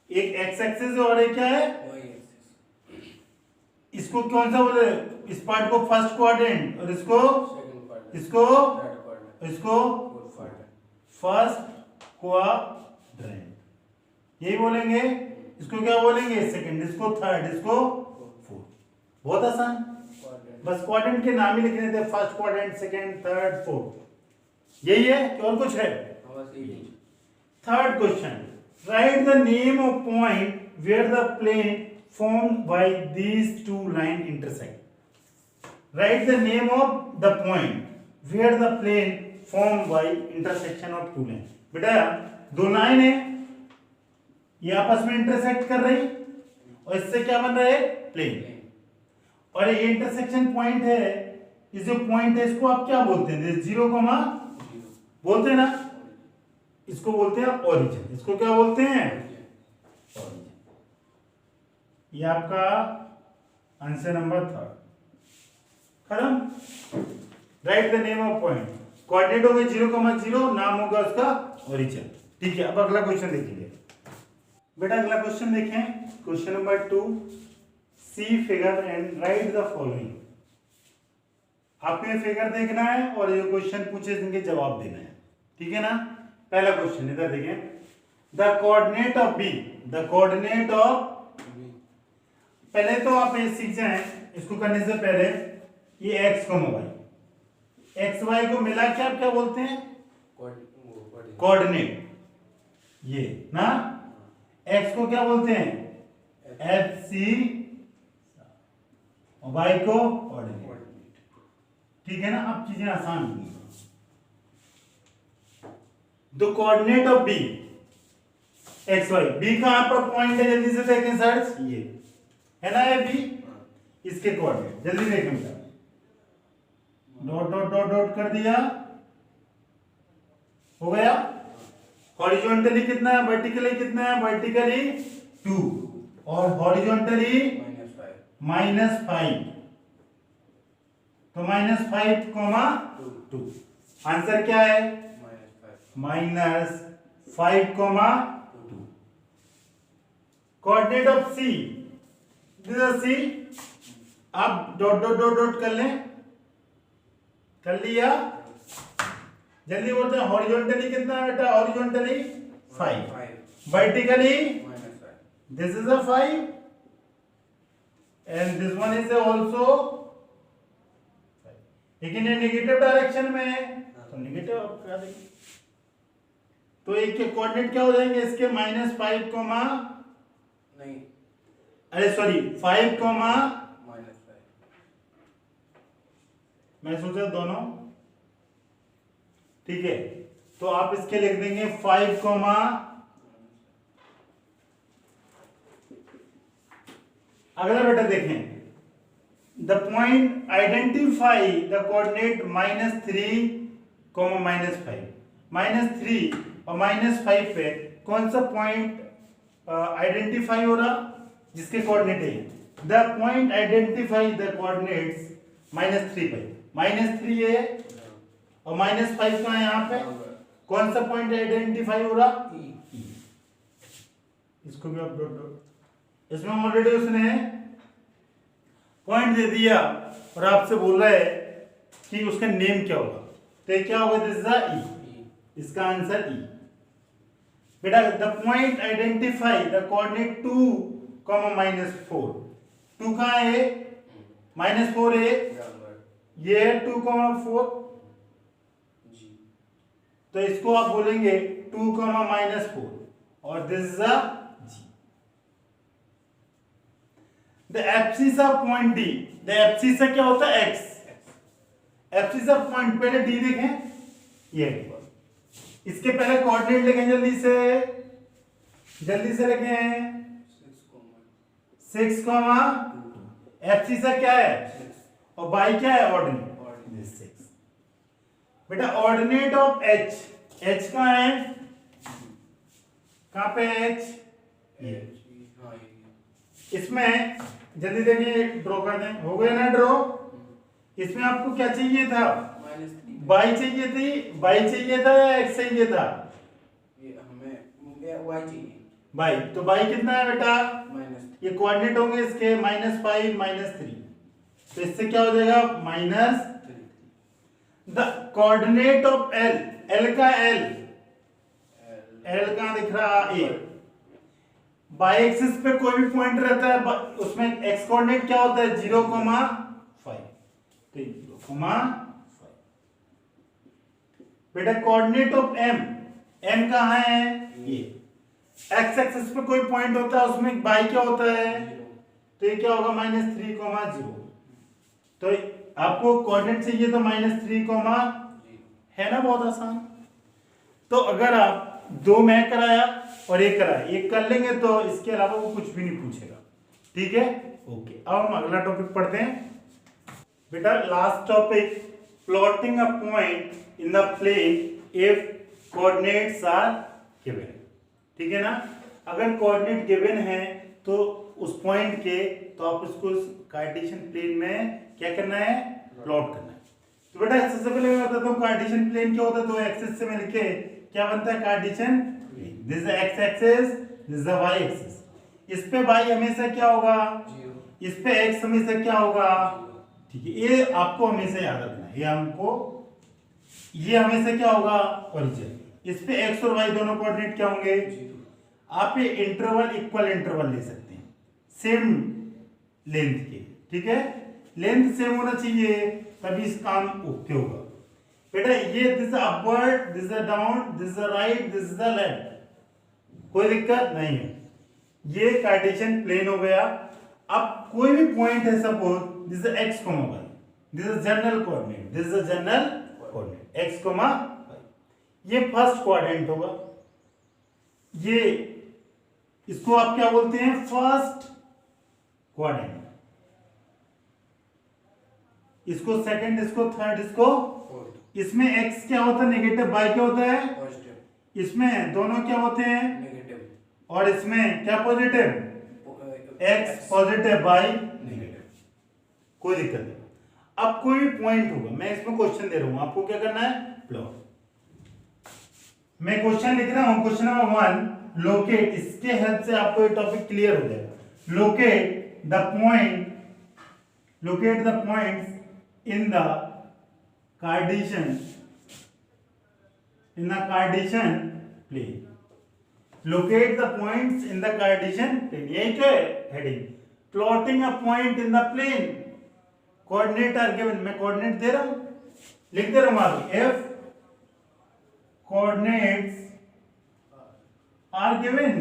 [SPEAKER 1] एक एक्स एक्सिस है और एक क्या है, इसको कौन सा बोले, इस पार्ट को फर्स्ट क्वाड्रेंट और इसको इसको फर्स्ट क्वाड्रेंट, यही बोलेंगे। इसको क्या बोलेंगे, सेकंड, इसको थर्ड, इसको फोर्थ। बहुत आसान, बस क्वाड्रेंट के नाम ही लिखने थे, first quadrant, second, third, fourth, यही है कि और कुछ है। Third question, write the name of point where the plane formed by these two line intersect। Write the name of the point where the plane formed by intersection of two line। बेटा दो line है, ये आपस में intersect कर रही, और इससे क्या बन रहा है, प्लेन, और ये इंटरसेक्शन पॉइंट है। इस जो पॉइंट है इसको आप क्या बोलते हैं, 0, बोलते हैं ना, इसको बोलते हैं ओरिजिन। इसको क्या बोलते हैं, ओरिजिन। ये आपका आंसर नंबर 3 खत्म। Right the name of point, coordinate हो गए 0,0, नाम होगा उसका ओरिजिन। ठीक है, अब अगला क्वेश्चन देखिए बेटा। अगला क्वेश्चन देखें, question number 2, see figure and write the following. आपको ये फिगर देखना है और ये क्वेश्चन पूछे इनके जवाब देना है, ठीक है ना। पहला क्वेश्चन इधर देखें, the coordinate of B, the coordinate of, पहले तो आप ये सीख जाएं, इसको करने से पहले ये x y, एक्स वाई को मिला के आप क्या बोलते हैं, कोऑर्डिनेट। ये ना x को क्या बोलते हैं, एफ सी, और y को कोऑर्डिनेट। ठीक है ना, अब चीजें आसान होंगी। The coordinate of B, X Y, B कहां पर पॉइंट है, जल्दी से देखें सर्च, ये है ना, ये बी, इसके कोऑर्डिनेट जल्दी देखें बेटा, डॉट डॉट डॉट डॉट कर दिया, हो गया। हॉरिजॉन्टली कितना है, वर्टिकली कितना है, वर्टिकली 2 और हॉरिजॉन्टली -5, तो -5, 2। आंसर क्या है, -5, 2। Coordinate of C, this is C, आप डॉट डॉट डॉट डॉट कर लें, कर लिया, जल्दी बोलते हैं। हॉरिजॉन्टली कितना है बेटा, horizontally 5, vertically this is a 5 and this one is also 5, लेकिन ये नेगेटिव डायरेक्शन में है, तो नेगेटिव आप क्या देंगे, तो एक के कोऑर्डिनेट क्या हो जाएंगे इसके, -5,
[SPEAKER 2] नहीं,
[SPEAKER 1] अरे सॉरी 5, मैं सोचा दोनों, ठीक है, तो आप इसके लिख देंगे 5, अगला बेटा देखें, the point identify the coordinate -3, -5 और -5 पे कौन सा पॉइंट आइडेंटिफाई हो रहा, जिसके कोऑर्डिनेट है, the point identify the coordinates -3 पे, -3 है और -5 का है यहाँ पे, कौन सा पॉइंट आइडेंटिफाई हो रहा, E। इसको भी आप डॉट डॉट, इसमें ऑलरेडी उसने पॉइंट दे दिया और आपसे बोल रहा है कि उसका नेम क्या होगा, तो ये क्या होगा, दिस इज E, इसका आंसर E। बेटा the point identify the coordinate 2, -4, 2 कहाँ है, -4 है, ये है 2, 4, तो इसको आप बोलेंगे 2, -4 और this is a G। The abscess of point D, the abscess क्या होता है, X, एब्सिस ऑफ पॉइंट, पहले D देखें, ये इसके पहले कोऑर्डिनेट लिखें जल्दी से, जल्दी से लेके आए।
[SPEAKER 2] 6,
[SPEAKER 1] 6 कॉमा
[SPEAKER 2] 2,
[SPEAKER 1] एफसी सा क्या है
[SPEAKER 2] 6,
[SPEAKER 1] और बाई क्या है ऑर्डिनेट।
[SPEAKER 2] ordinate,
[SPEAKER 1] 6 बेटा ऑर्डिनेट ऑफ एच। एच कहाँ है, कहाँ पे एच, ये
[SPEAKER 2] हाँ ये
[SPEAKER 1] इसमें जल्दी देखिए ड्रॉ कर दें, हो गया ना ड्रॉ। इसमें आपको क्या चाहिए था,
[SPEAKER 2] -3
[SPEAKER 1] बाई चाहिए थी, बाई चाहिए था या एक्स चाहिए था,
[SPEAKER 2] ये हमें y चाहिए
[SPEAKER 1] बाई। तो बाई कितना है बेटा,
[SPEAKER 2] -3
[SPEAKER 1] ये कोऑर्डिनेट होंगे इसके -5 -3, तो इससे क्या हो जाएगा -3। The coordinate of L, L का एल, एल कहाँ दिख रहा, ए। बाई एक्सिस पे कोई भी पॉइंट रहता है उसमें एक्स कोऑर्डिनेट क्या होता है 0,5, तो 0,5। बेटा कोऑर्डिनेट ऑफ एम, एम कहाँ है ये। एक्स एक्सिस पे कोई पॉइंट होता है उसमें बाई क्या होता है, तो ये क्या होगा -3,0। तो आपको कोऑर्डिनेट चाहिए तो -3, है ना, बहुत आसान। तो अगर आप 2 मैं कराया और 1 कराया, 1 कर लेंगे तो इसके अलावा वो कुछ भी नहीं पूछेगा, ठीक है। ओके, अब हम अगला टॉपिक पढ़ते हैं बेटा। Last topic, plotting a point in the plane if coordinates are given, ठीक है ना। अगर कोऑर्डिनेट गिवन है तो उस पॉइंट के, तो आप उसको कार्टेशियन प्लेन में क्या करना है, प्लॉट करना है। तो बेटा सबसे पहले मैं बताता हूँ कार्टेशियन प्लेन क्या होता है। दो एक्सिस से मिलके क्या बनता है Cartesian plane. This is X axis, this is Y axis. इस पे वाई हमेशा क्या होगा
[SPEAKER 2] 0,
[SPEAKER 1] इस पे एक्स हमेशा क्या होगा, ठीक है। ये आपको हमेशा याद रखना है, ये हमेशा क्या होगा ओरिजिन। इस पे एक्स और वाई दोनों कोऑर्डिनेट क्या होंगे
[SPEAKER 2] 0,
[SPEAKER 1] आप ये इंटरवल इक्वल इंटरवल ले सकते हैं सेम लेंथ के, ठीक है। लेंथ सेम होना चाहिए तभी इस काम ओके होगा बेटा। ये this upward, this down, this right, this left, कोई दिक्कत नहीं है। ये कार्टेशियन प्लेन हो गया। अब कोई भी पॉइंट है, suppose this is X comma Y, this is general coordinate, this is general coordinate X comma Y. ये फर्स्ट क्वाड्रेंट होगा, ये इसको आप क्या बोलते हैं फर्स्ट क्वाड्रेंट, इसको सेकंड, इसको थर्ड, इसको
[SPEAKER 2] 4,
[SPEAKER 1] इसमें x क्या होता है नेगेटिव, y क्या होता है,
[SPEAKER 2] पॉजिटिव,
[SPEAKER 1] इसमें दोनों क्या होते हैं
[SPEAKER 2] नेगेटिव,
[SPEAKER 1] और इसमें क्या positive, x positive y negative, कोई दिक्कत नहीं। अब कोई भी पॉइंट होगा, मैं इसमें क्वेश्चन दे रहा हूं, आपको क्या करना है प्लॉट। मैं क्वेश्चन लिख रहा हूं, क्वेश्चन नंबर 1, लोकेट, इसके हेल्प से आपको ये टॉपिक क्लियर हो जाएगा। Locate the points in the Cartesian plane. Locate the points in the Cartesian plane. यही तो है heading, plotting a point in the plane. Coordinate are given, मैं कोऑर्डिनेट दे रहा हूं, लिख दे रहा हूं आगे, if coordinates are given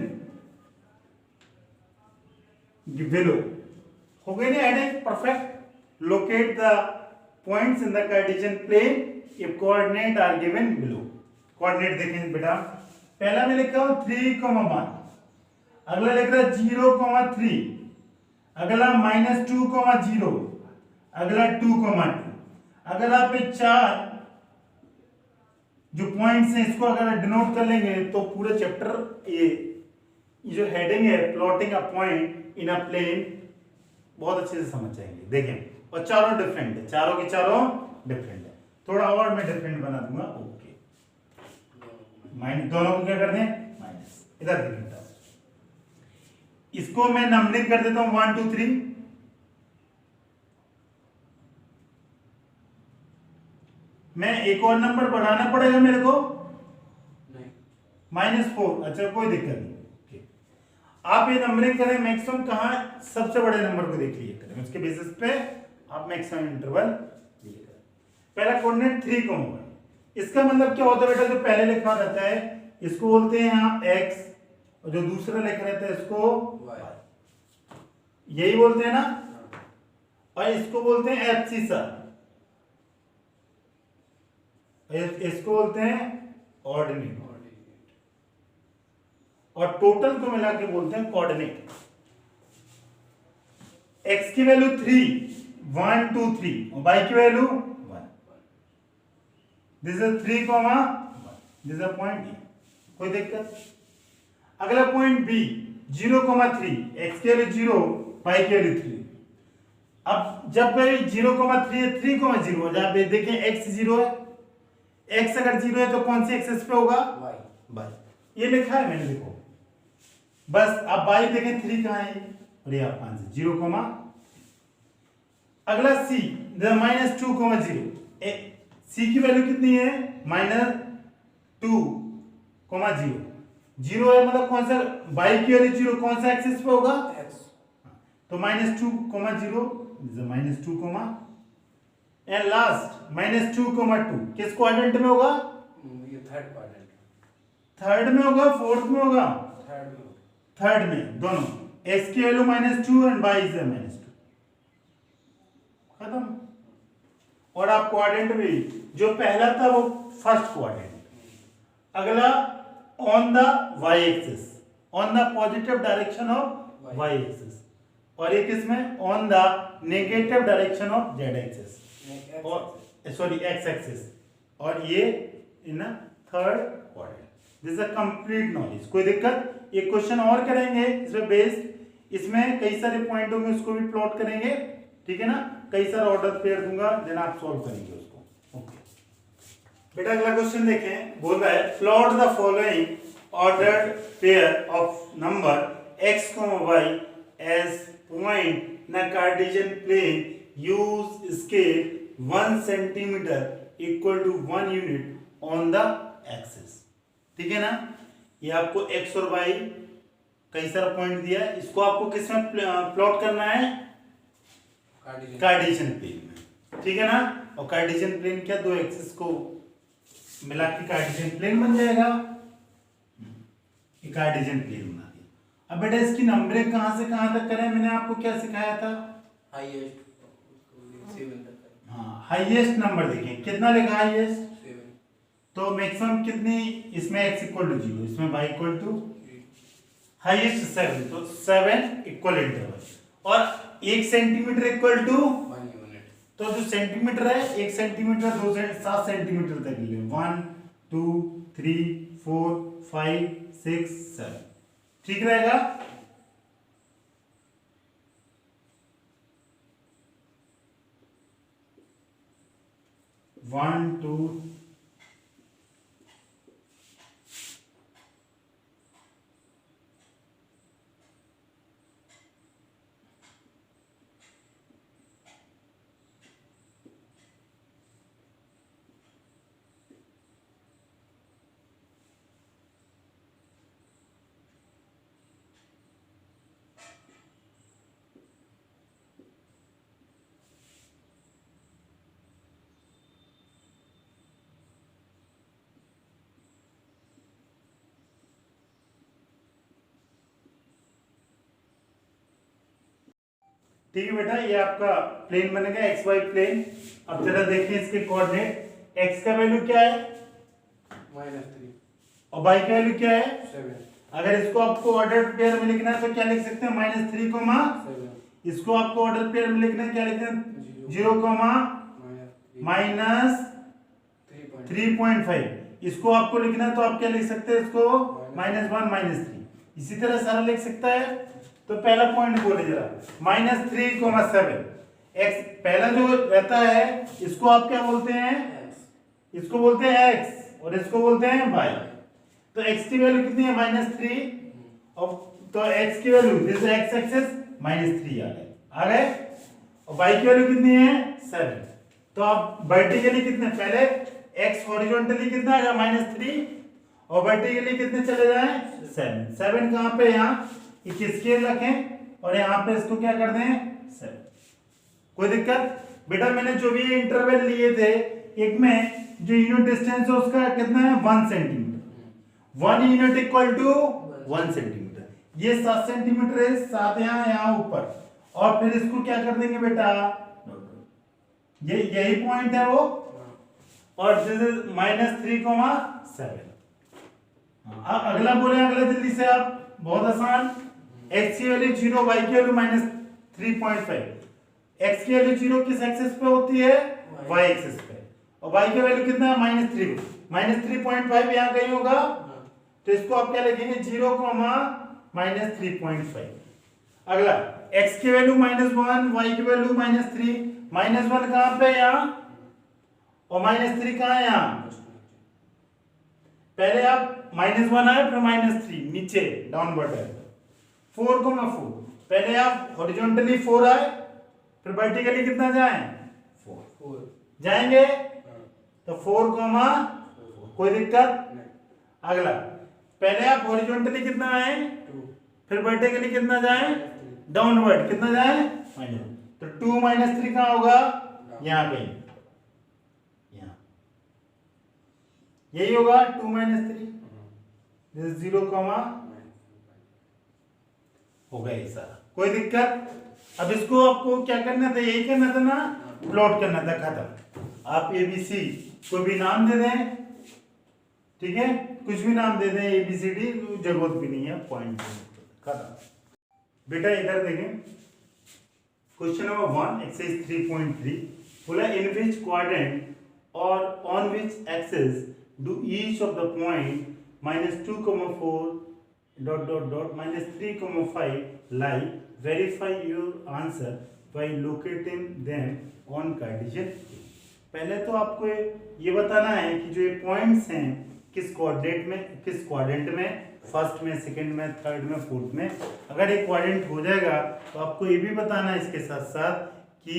[SPEAKER 1] below, हो गई ना heading, perfect. Locate the points in the Cartesian plane if coordinate are given below. Coordinate देखें बेटा, पहला मैं लिख रहा हूं 3,1, अगला लिख रहा है 0,3, अगला -2,0, अगला 2,2। अगर आप ये 4 जो पॉइंट्स हैं इसको अगर डिनोट कर लेंगे तो पूरे चैप्टर ये जो हेडिंग है plotting a point in a plane बहुत अच्छे से समझ जाएंगे। देखें, और चारों डिफरेंट है, चारों के चारों डिफरेंट है। थोड़ा और मैं डिफरेंट बना दूंगा, ओके। माइनस, दोनों को क्या कर दें माइनस, इधर देखिए, इसको मैं नंबरिंग कर देता हूं 1 2 3। मैं एक और नंबर बढ़ाना पड़ेगा मेरे को
[SPEAKER 2] नहीं,
[SPEAKER 1] -4, अच्छा कोई दिक्कत नहीं। आप ये नंबरिंग करें मैक्सिमम कहां, सबसे बड़े नंबर को देख लीजिए करें, उसके बेसिस पे आप मैक्सिमम इंटरवल लिए करें। पहला कोऑर्डिनेट 3,1, इसका मतलब क्या होता है बेटा, जो पहले लिखा रहता है इसको बोलते हैं आप x, और जो दूसरा लिखा रहता है इसको y, यही बोलते हैं ना। और इसको बोलते हैं एब्सिसा, इसको बोलते हैं ऑर्डिनेट। और टोटल को मिला के बोलते हैं कोऑर्डिनेट। x की वैल्यू 3 1 2 3 और y की value 1। This is 3 comma 1, this is point B. कोई दिक्कत? अगला पॉइंट बी 0,3, x की वैल्यू 0 y की वैल्यू 3। अब जब भाई 0,3 है 3,0 हो जाए, देखें x 0 है, x अगर 0 है तो कौन सी एक्सिस पे होगा? y। ये लिखा है मैंने, देखो बस। अब y देखें 3 कहां है और ये आपका आंसर 0, अगला c -2,0। c की वैल्यू कितनी है? -2,0। 0 है मतलब कौन सा? y की वैल्यू 0 कौन सा एक्सिस पे होगा?
[SPEAKER 2] x।
[SPEAKER 1] तो -2,0 -2, एंड लास्ट -2,2 किस क्वाड्रेंट में होगा?
[SPEAKER 2] ये थर्ड क्वाड्रेंट।
[SPEAKER 1] थर्ड में होगा, फोर्थ में होगा?
[SPEAKER 2] थर्ड में।
[SPEAKER 1] थर्ड में, दोनों। x की वैल्यू -2 एंड y इज -2। खत्म। और आप क्वाड्रेंट भी, जो पहला था वो फर्स्ट क्वाड्रेंट। अगला on the y axis, on the positive direction of y axis, और एक इसमें on the negative direction of z axis, और सॉरी x एक्सिस, और ये in third quadrant. This is a complete knowledge. कोई दिक्कत? एक क्वेश्चन और करेंगे इसमें बेस्ड, इसमें कई सारे पॉइंट होंगे, उसको भी प्लॉट करेंगे, ठीक है ना? कई सारे ऑर्डर पेयर दूंगा, देन आप सॉल्व करेंगे उसको। ओके बेटा, अगला क्वेश्चन देखें। बोल रहा है plot the following ordered pair of number x, y as point in Cartesian plane, use scale 1 centimetre equal to 1 unit on the axis. ठीक है ना? ये आपको x और y कई सारा पॉइंट दिया है, इसको आपको किस में प्लॉट करना है? कार्टेशियन प्लेन में, ठीक है ना? और कार्टेशियन प्लेन क्या, दो एक्सिस को मिला के कार्टेशियन प्लेन बन जाएगा। ये कार्टेशियन प्लेन बना दिया। अब बेटा इसकी नंबरिंग कहां से कहां तक करें? मैंने आपको क्या सिखाया था?
[SPEAKER 2] हाईएस्ट 7 तक।
[SPEAKER 1] हाँ, हाईएस्ट नंबर देखें, कितना लिखा हाईएस्ट?
[SPEAKER 2] 7।
[SPEAKER 1] तो मैक्सिमम कितनी? इसमें x इक्वल टू 0, इसमें y इक्वल टू हाईएस्ट 7, तो 7 इक्वल इंटरवल, और 1 सेंटीमीटर इक्वल टू
[SPEAKER 2] 1 यूनिट।
[SPEAKER 1] तो जो सेंटीमीटर है 1 सेंटीमीटर 7 सेंटीमीटर तक लिए, 1 2 3 4 5 6 7, ठीक रहेगा? वन टू ठीक है बेटा, ये आपका प्लेन बनेगा एक्स वाई प्लेन। अब जरा देखिए इसके कोऑर्डिनेट। एक्स का वैल्यू क्या है?
[SPEAKER 2] -3
[SPEAKER 1] और वाई का वैल्यू क्या है?
[SPEAKER 2] 7।
[SPEAKER 1] अगर इसको आपको ऑर्डर पेयर में लिखना है तो क्या लिख सकते हैं? -3,
[SPEAKER 2] 7।
[SPEAKER 1] इसको आपको ऑर्डर पेयर में लिखना है, क्या लिखते हैं? 0, -3.5। इसको आपको लिखना है तो आप क्या लिख सकते हैं? इसको -1 -3, इसी तरह सारा लिख सकता है। तो पहला पॉइंट बोले जरा, -3,7। x पहला जो रहता है इसको आप क्या बोलते हैं? इसको बोलते हैं x और इसको बोलते हैं y। तो x की वैल्यू कितनी है? -3, और तो x की वैल्यू दिस x एक्सिस -3 आ गए, और y की वैल्यू कितनी है? 7। तो आप वर्टिकली कितने, पहले x हॉरिजॉन्टली कितना आएगा? -3, और वर्टिकली कितने चले जाएं? 7। 7 कहां पे? यहाँ एक स्केल रखें और यहाँ पे इसको क्या कर दें? 7। कोई दिक्कत? बेटा मैंने जो भी इंटरवल लिए थे, एक में जो यूनिट डिस्टेंस है उसका कितना है? 1 centimetre. 1 unit equal to 1 centimetre. ये 7 सेंटीमीटर है, 7 यहाँ ऊपर, और फिर इसको क्या कर देंगे बेटा? ये यही पॉइंट है वो, और दिस इज -3,7। अगला बोले, अगला जल्दी से आप, बहुत आसान। x की वैल्यू 0, y की वैल्यू -3.5। x की वैल्यू 0 किस एक्सिस पे होती है? y एक्सिस पे। और y की वैल्यू कितना है? -3। -3.5 यहाँ कहीं होगा, तो इसको आप क्या लिखेंगे? 0, -3.5। अगला x की वैल्यू -1, y की वैल्यू -3। -1 कहाँ पे? यहाँ। और -3 कहाँ है? यहाँ। पहले आप -1 आए, फिर -3 नीचे डाउनवर्ड है। 4,4 पहले आप हॉरिजॉन्टली 4 आए, फिर वर्टिकली कितना जाए? 4 जाएंगे, तो 4, कोई दिक्कत? अगला पहले आप हॉरिजॉन्टली कितना आए, फिर वर्टिकली कितना जाए? डाउनवर्ड कितना जाए? -, तो 2 -3 कहाँ होगा? यहाँ कहीं, यहाँ यही होगा 2 -3, 0, हो गया ये सारा, कोई दिक्कत? अब इसको आपको क्या करना था? यही करना था ना, प्लॉट करना था, खत्म। आप ABC कोई भी नाम दे दें, ठीक है, कुछ भी नाम दे दें, ABCD, जरूरत भी नहीं है, पॉइंट खत्म। बेटा इधर देखें, क्वेश्चन नंबर 1 एक्सरसाइज 3.3 बोला, इन विच क्वाड्रेंट और on which axis do each of the point -2,4 ... -3,5 lie, verify your answer by locating them on Cartesian। पहले तो आपको ये बताना है कि जो ये पॉइंट्स हैं किस क्वाड्रेंट में, फर्स्ट में, सेकंड में, थर्ड में, फोर्थ में। अगर एक क्वाड्रेंट हो जाएगा तो आपको ये भी बताना है इसके साथ साथ कि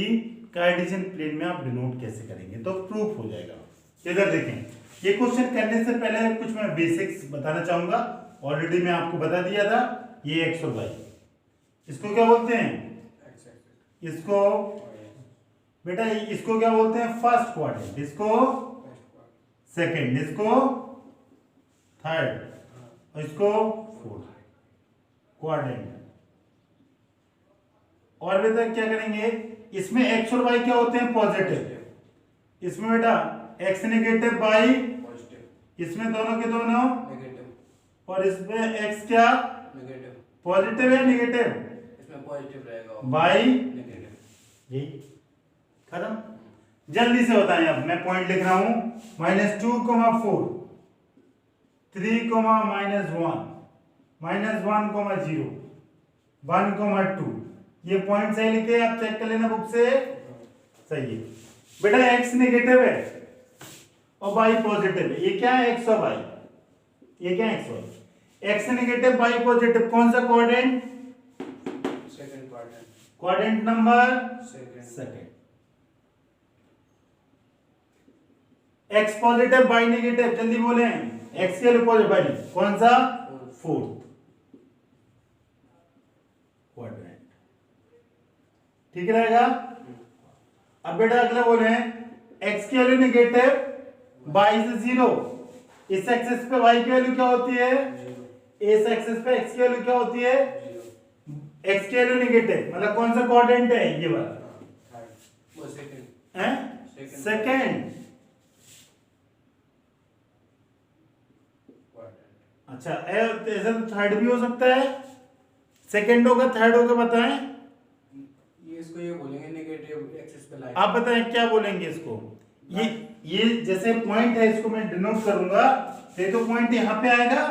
[SPEAKER 1] कार्टेशियन प्लेन में आप डिनोट कैसे करेंगे, तो प्रूफ हो जाएगा। इधर देखें, ये क्वेश्चन करने से पहले कुछ मैं बेसिक्स बताना चाहूंगा। ऑलरेडी मैं आपको बता दिया था, ये x और y, इसको क्या बोलते हैं? इसको बेटा, इसको क्या बोलते हैं? फर्स्ट क्वाड्रेंट, इसको सेकंड, इसको थर्ड, और इसको फोर्थ क्वाड्रेंट। और बेटा क्या करेंगे, इसमें x और y क्या होते हैं? पॉजिटिव। इसमें बेटा x नेगेटिव, y पॉजिटिव। इसमें दोनों के दोनों नेगेटिव। और इसमें x क्या? नेगेटिव। पॉजिटिव या नेगेटिव? इसमें पॉजिटिव रहेगा, y नेगेटिव। यही खत्म। जल्दी से बताएं, अब मैं पॉइंट लिख रहा हूं, -2,4, 3, -1, -1, 1,2। ये पॉइंट सही लिखे, आप चेक कर लेना बुक से, सही है। बेटा x नेगेटिव है और y पॉजिटिव है, ये क्या है? x और y, ये क्या है? x और y। x negative, y positive, कौन सा quadrant? Second quadrant, quadrant number second. x positive, y negative, जल्दी बोले। x के लिए पॉजिटिव, y नेगेटिव, कौन सा? फोर्थ क्वाड्रेंट, ठीक रहेगा। अब बेटा अगला बोले, x की वैल्यू नेगेटिव, y से 0, इस एक्सिस पे y की वैल्यू क्या होती है? इस एक्सिस पे x की वैल्यू क्या होती है? x की वैल्यू नेगेटिव, मतलब कौन सा क्वाड्रेंट है? ये वाला, वो सेकंड है, सेकंड। अच्छा, ऐसा थर्ड भी हो सकता है, सेकंड होगा, थर्ड होगा, बताएं।
[SPEAKER 2] ये इसको ये बोलेंगे नेगेटिव एक्सिस पे लाइन।
[SPEAKER 1] आप बताएं क्या बोलेंगे इसको? ये जैसे पॉइंट है, इसको मैं डिनोट करूंगा, तो पॉइंट यहाँ पे आएगा,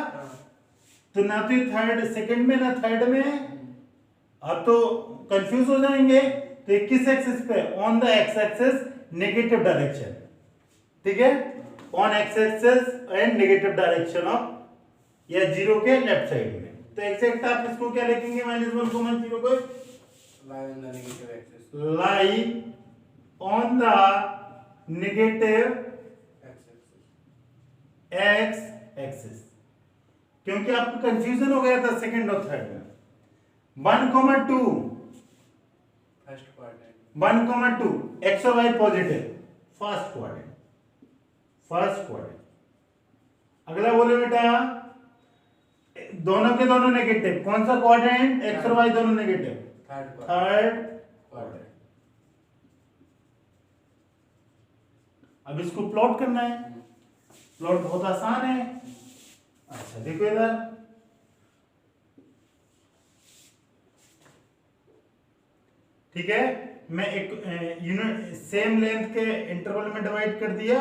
[SPEAKER 1] तो ना तो थर्ड सेकंड में, ना थर्ड में। अब तो कंफ्यूज हो जाएंगे। तो ये किस एक्सिस पे? On the X axis, negative direction, ठीक है, on x axis and negative direction of, या 0 के लेफ्ट साइड में। तो एग्जैक्ट आप इसको क्या लिखेंगे? -1, -0 को
[SPEAKER 2] lie on the negative axis,
[SPEAKER 1] lie on the negative x axis. क्योंकि आपको कंफ्यूजन हो गया था सेकंड और थर्ड में। 1,2
[SPEAKER 2] फर्स्ट क्वाड्रेंट,
[SPEAKER 1] 1,2 x और y positive, first quadrant, first quadrant. अगला बोले बेटा, दोनों के दोनों नेगेटिव, कौन सा क्वाड्रेंट? x और y दोनों नेगेटिव, थर्ड क्वाड्रेंट। अब इसको प्लॉट करना है। प्लॉट बहुत आसान है, अच्छा देखो इधर, ठीक है, मैं एक यूनिट सेम लेंथ के इंटरवल में डिवाइड कर दिया।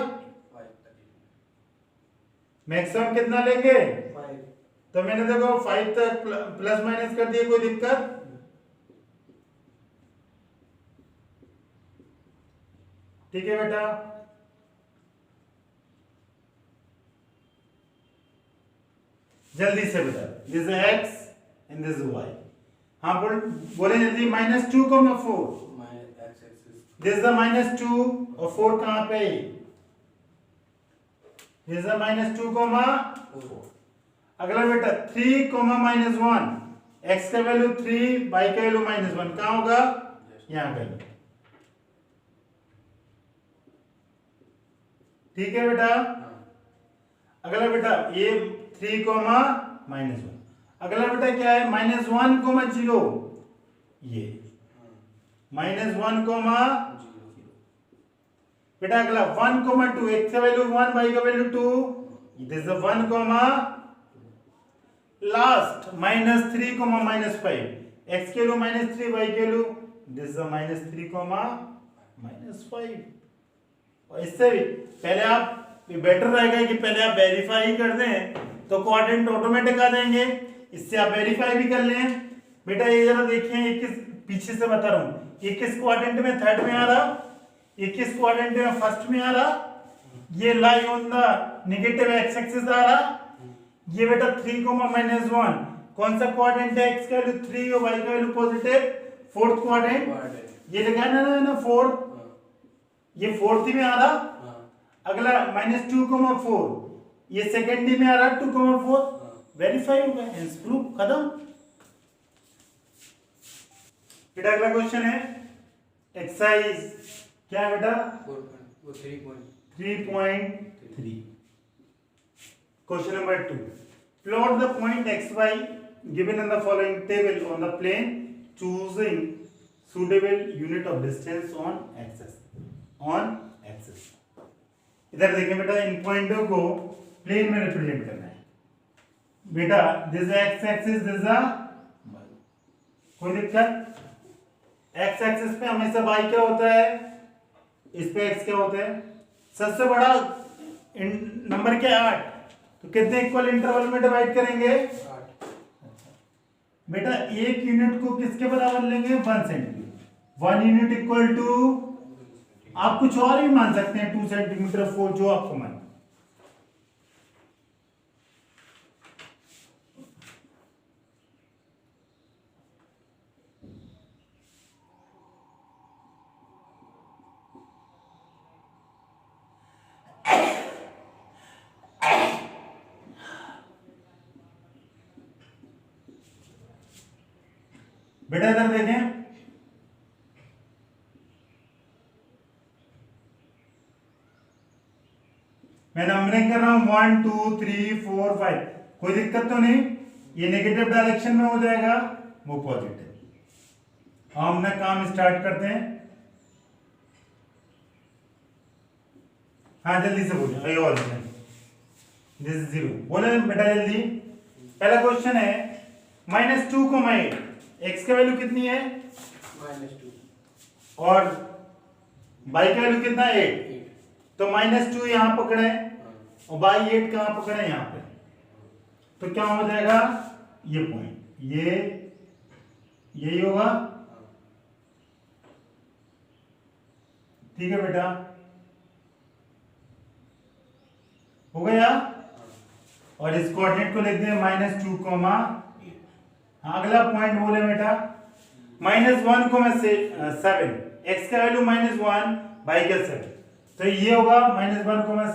[SPEAKER 2] 5 तक
[SPEAKER 1] मैक्सिमम कितना लेंगे?
[SPEAKER 2] 5।
[SPEAKER 1] तो मैंने देखो 5 तक प्लस माइनस कर दिए, कोई दिक्कत? ठीक है बेटा, जल्दी से बता, this is x and this is y। हाँ बोले जल्दी, -2 को 4,
[SPEAKER 2] minus x axis
[SPEAKER 1] this is -2 और 4 कहां पे है? This is -2, 4। अगला बेटा 3, -1, x का वैल्यू 3, y का वैल्यू -1, कहां होगा? यहां कहीं। ठीक है बेटा, अगला बेटा ये 3, -1। अगला बेटा क्या है? -1, 0, ये -1, बेटा अगला 1, 2, x का वैल्यू 1, y का value 2, this is 1, last -3, -5, x के वैल्यू -3, y के वैल्यू, दिस इज -3, -5। और इससे भी पहले आप, बेटर रहेगा कि पहले आप वेरीफाई कर दें तो कोऑर्डिनेट ऑटोमेटिक आ जाएंगे, इससे आप वेरीफाई भी कर लें। बेटा ये जरा देखिए, ये किस, पीछे से बता रहा हूं, ये किस क्वाड्रेंट में, थर्ड में आ रहा, ये किस क्वाड्रेंट में, फर्स्ट में आ रहा, ये lie on the negative X axis आ रहा, ये बेटा 3, -1 कौन सा क्वाड्रेंट है? x का वैल्यू 3 और y का वैल्यू पॉजिटिव, फोर्थ क्वाड्रेंट, ये लिखा है ना फोर्थ, ये फोर्थ में आ रहा। अगला -2, 4, ये सेकेंड में आ रहा, 2, 4, वेरीफाई हो गया, हेंस प्रूफ, खत्म। बेटा अगला क्वेश्चन है एक्सरसाइज, क्या है बेटा? 3.3। Question number 2, plot the point xy given in the following table on the plane choosing suitable unit of distance on axis। इधर देखिए बेटा, इन पॉइंटों को प्लेन में रिप्रेजेंट करना है बेटा, this x axis, this y, कोई दिक्कत? एक्स एक्सिस पे हमेशा y क्या होता है, इस पे x क्या होता है? सबसे बड़ा नंबर क्या है? 8, तो कितने इक्वल इंटरवल में डिवाइड करेंगे? 8। बेटा एक यूनिट को किसके बराबर लेंगे? 1 सेंटीमीटर। 1 यूनिट इक्वल टू, आप कुछ और भी मान सकते हैं, 2 सेंटीमीटर, 4, जो आपको मान। बेटा इधर देखें, मैं नंबरिंग कर रहा हूं 1, 2, 3, 4, 5, कोई दिक्कत तो नहीं? ये नेगेटिव डायरेक्शन में हो जाएगा, वो पॉजिटिव। हम अपना काम स्टार्ट करते हैं। हाँ जल्दी से बोलिए, दिस इज 0, बोले बेटा जल्दी। पहला क्वेश्चन है -2, 8, x का वैल्यू कितनी है?
[SPEAKER 2] -2
[SPEAKER 1] और y का वैल्यू कितना है? 8, तो -2 यहां पकड़े और y 8 कहां पकड़े? यहां पे, तो क्या हो जाएगा? ये पॉइंट, ये यही होगा। ठीक है बेटा, हो गया। और इस कोऑर्डिनेट को लिख दें -2, 8। अगला पॉइंट बोले बेटा -1, 7, x का वैल्यू -1, y का 7, तो ये होगा -1,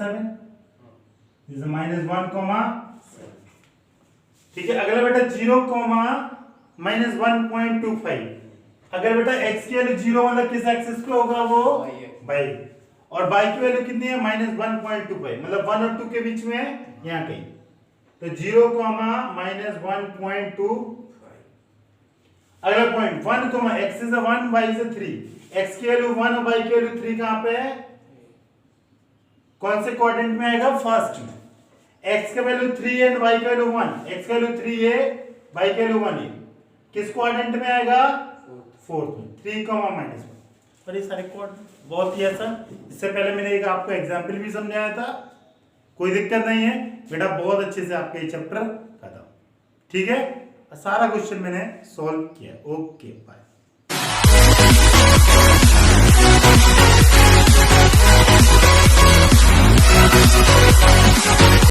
[SPEAKER 1] 7, इज -1, 7। ठीक है, अगला बेटा 0, -1.25। अगर बेटा x की वैल्यू 0 मतलब किस एक्सिस पे होगा? वो y, और y की वैल्यू कितनी है? -1.25, मतलब 1 और 2 के बीच में है, यहाँ कहीं। तो 0, -1.25। अगला point 1, x is 1, y is 3, x की वैल्यू 1 और y की वैल्यू 3 कहां पे है? कौन से क्वाड्रेंट में आएगा? फर्स्ट में। x का वैल्यू 3 है एंड y का वैल्यू 1, x का वैल्यू 3 है, y का वैल्यू 1 है, किस क्वाड्रेंट में आएगा? फोर्थ में, 3, -1। और ये सारे क्वाड्रेंट बहुत ही आसान। इससे पहले मैंने एक आपको एग्जांपल भी समझाया था, कोई दिक्कत नहीं है बेटा, बहुत अच्छे से आपके ये चैप्टर खत्म। ठीक है, सारा क्वेश्चन मैंने सॉल्व किया। Okay bye.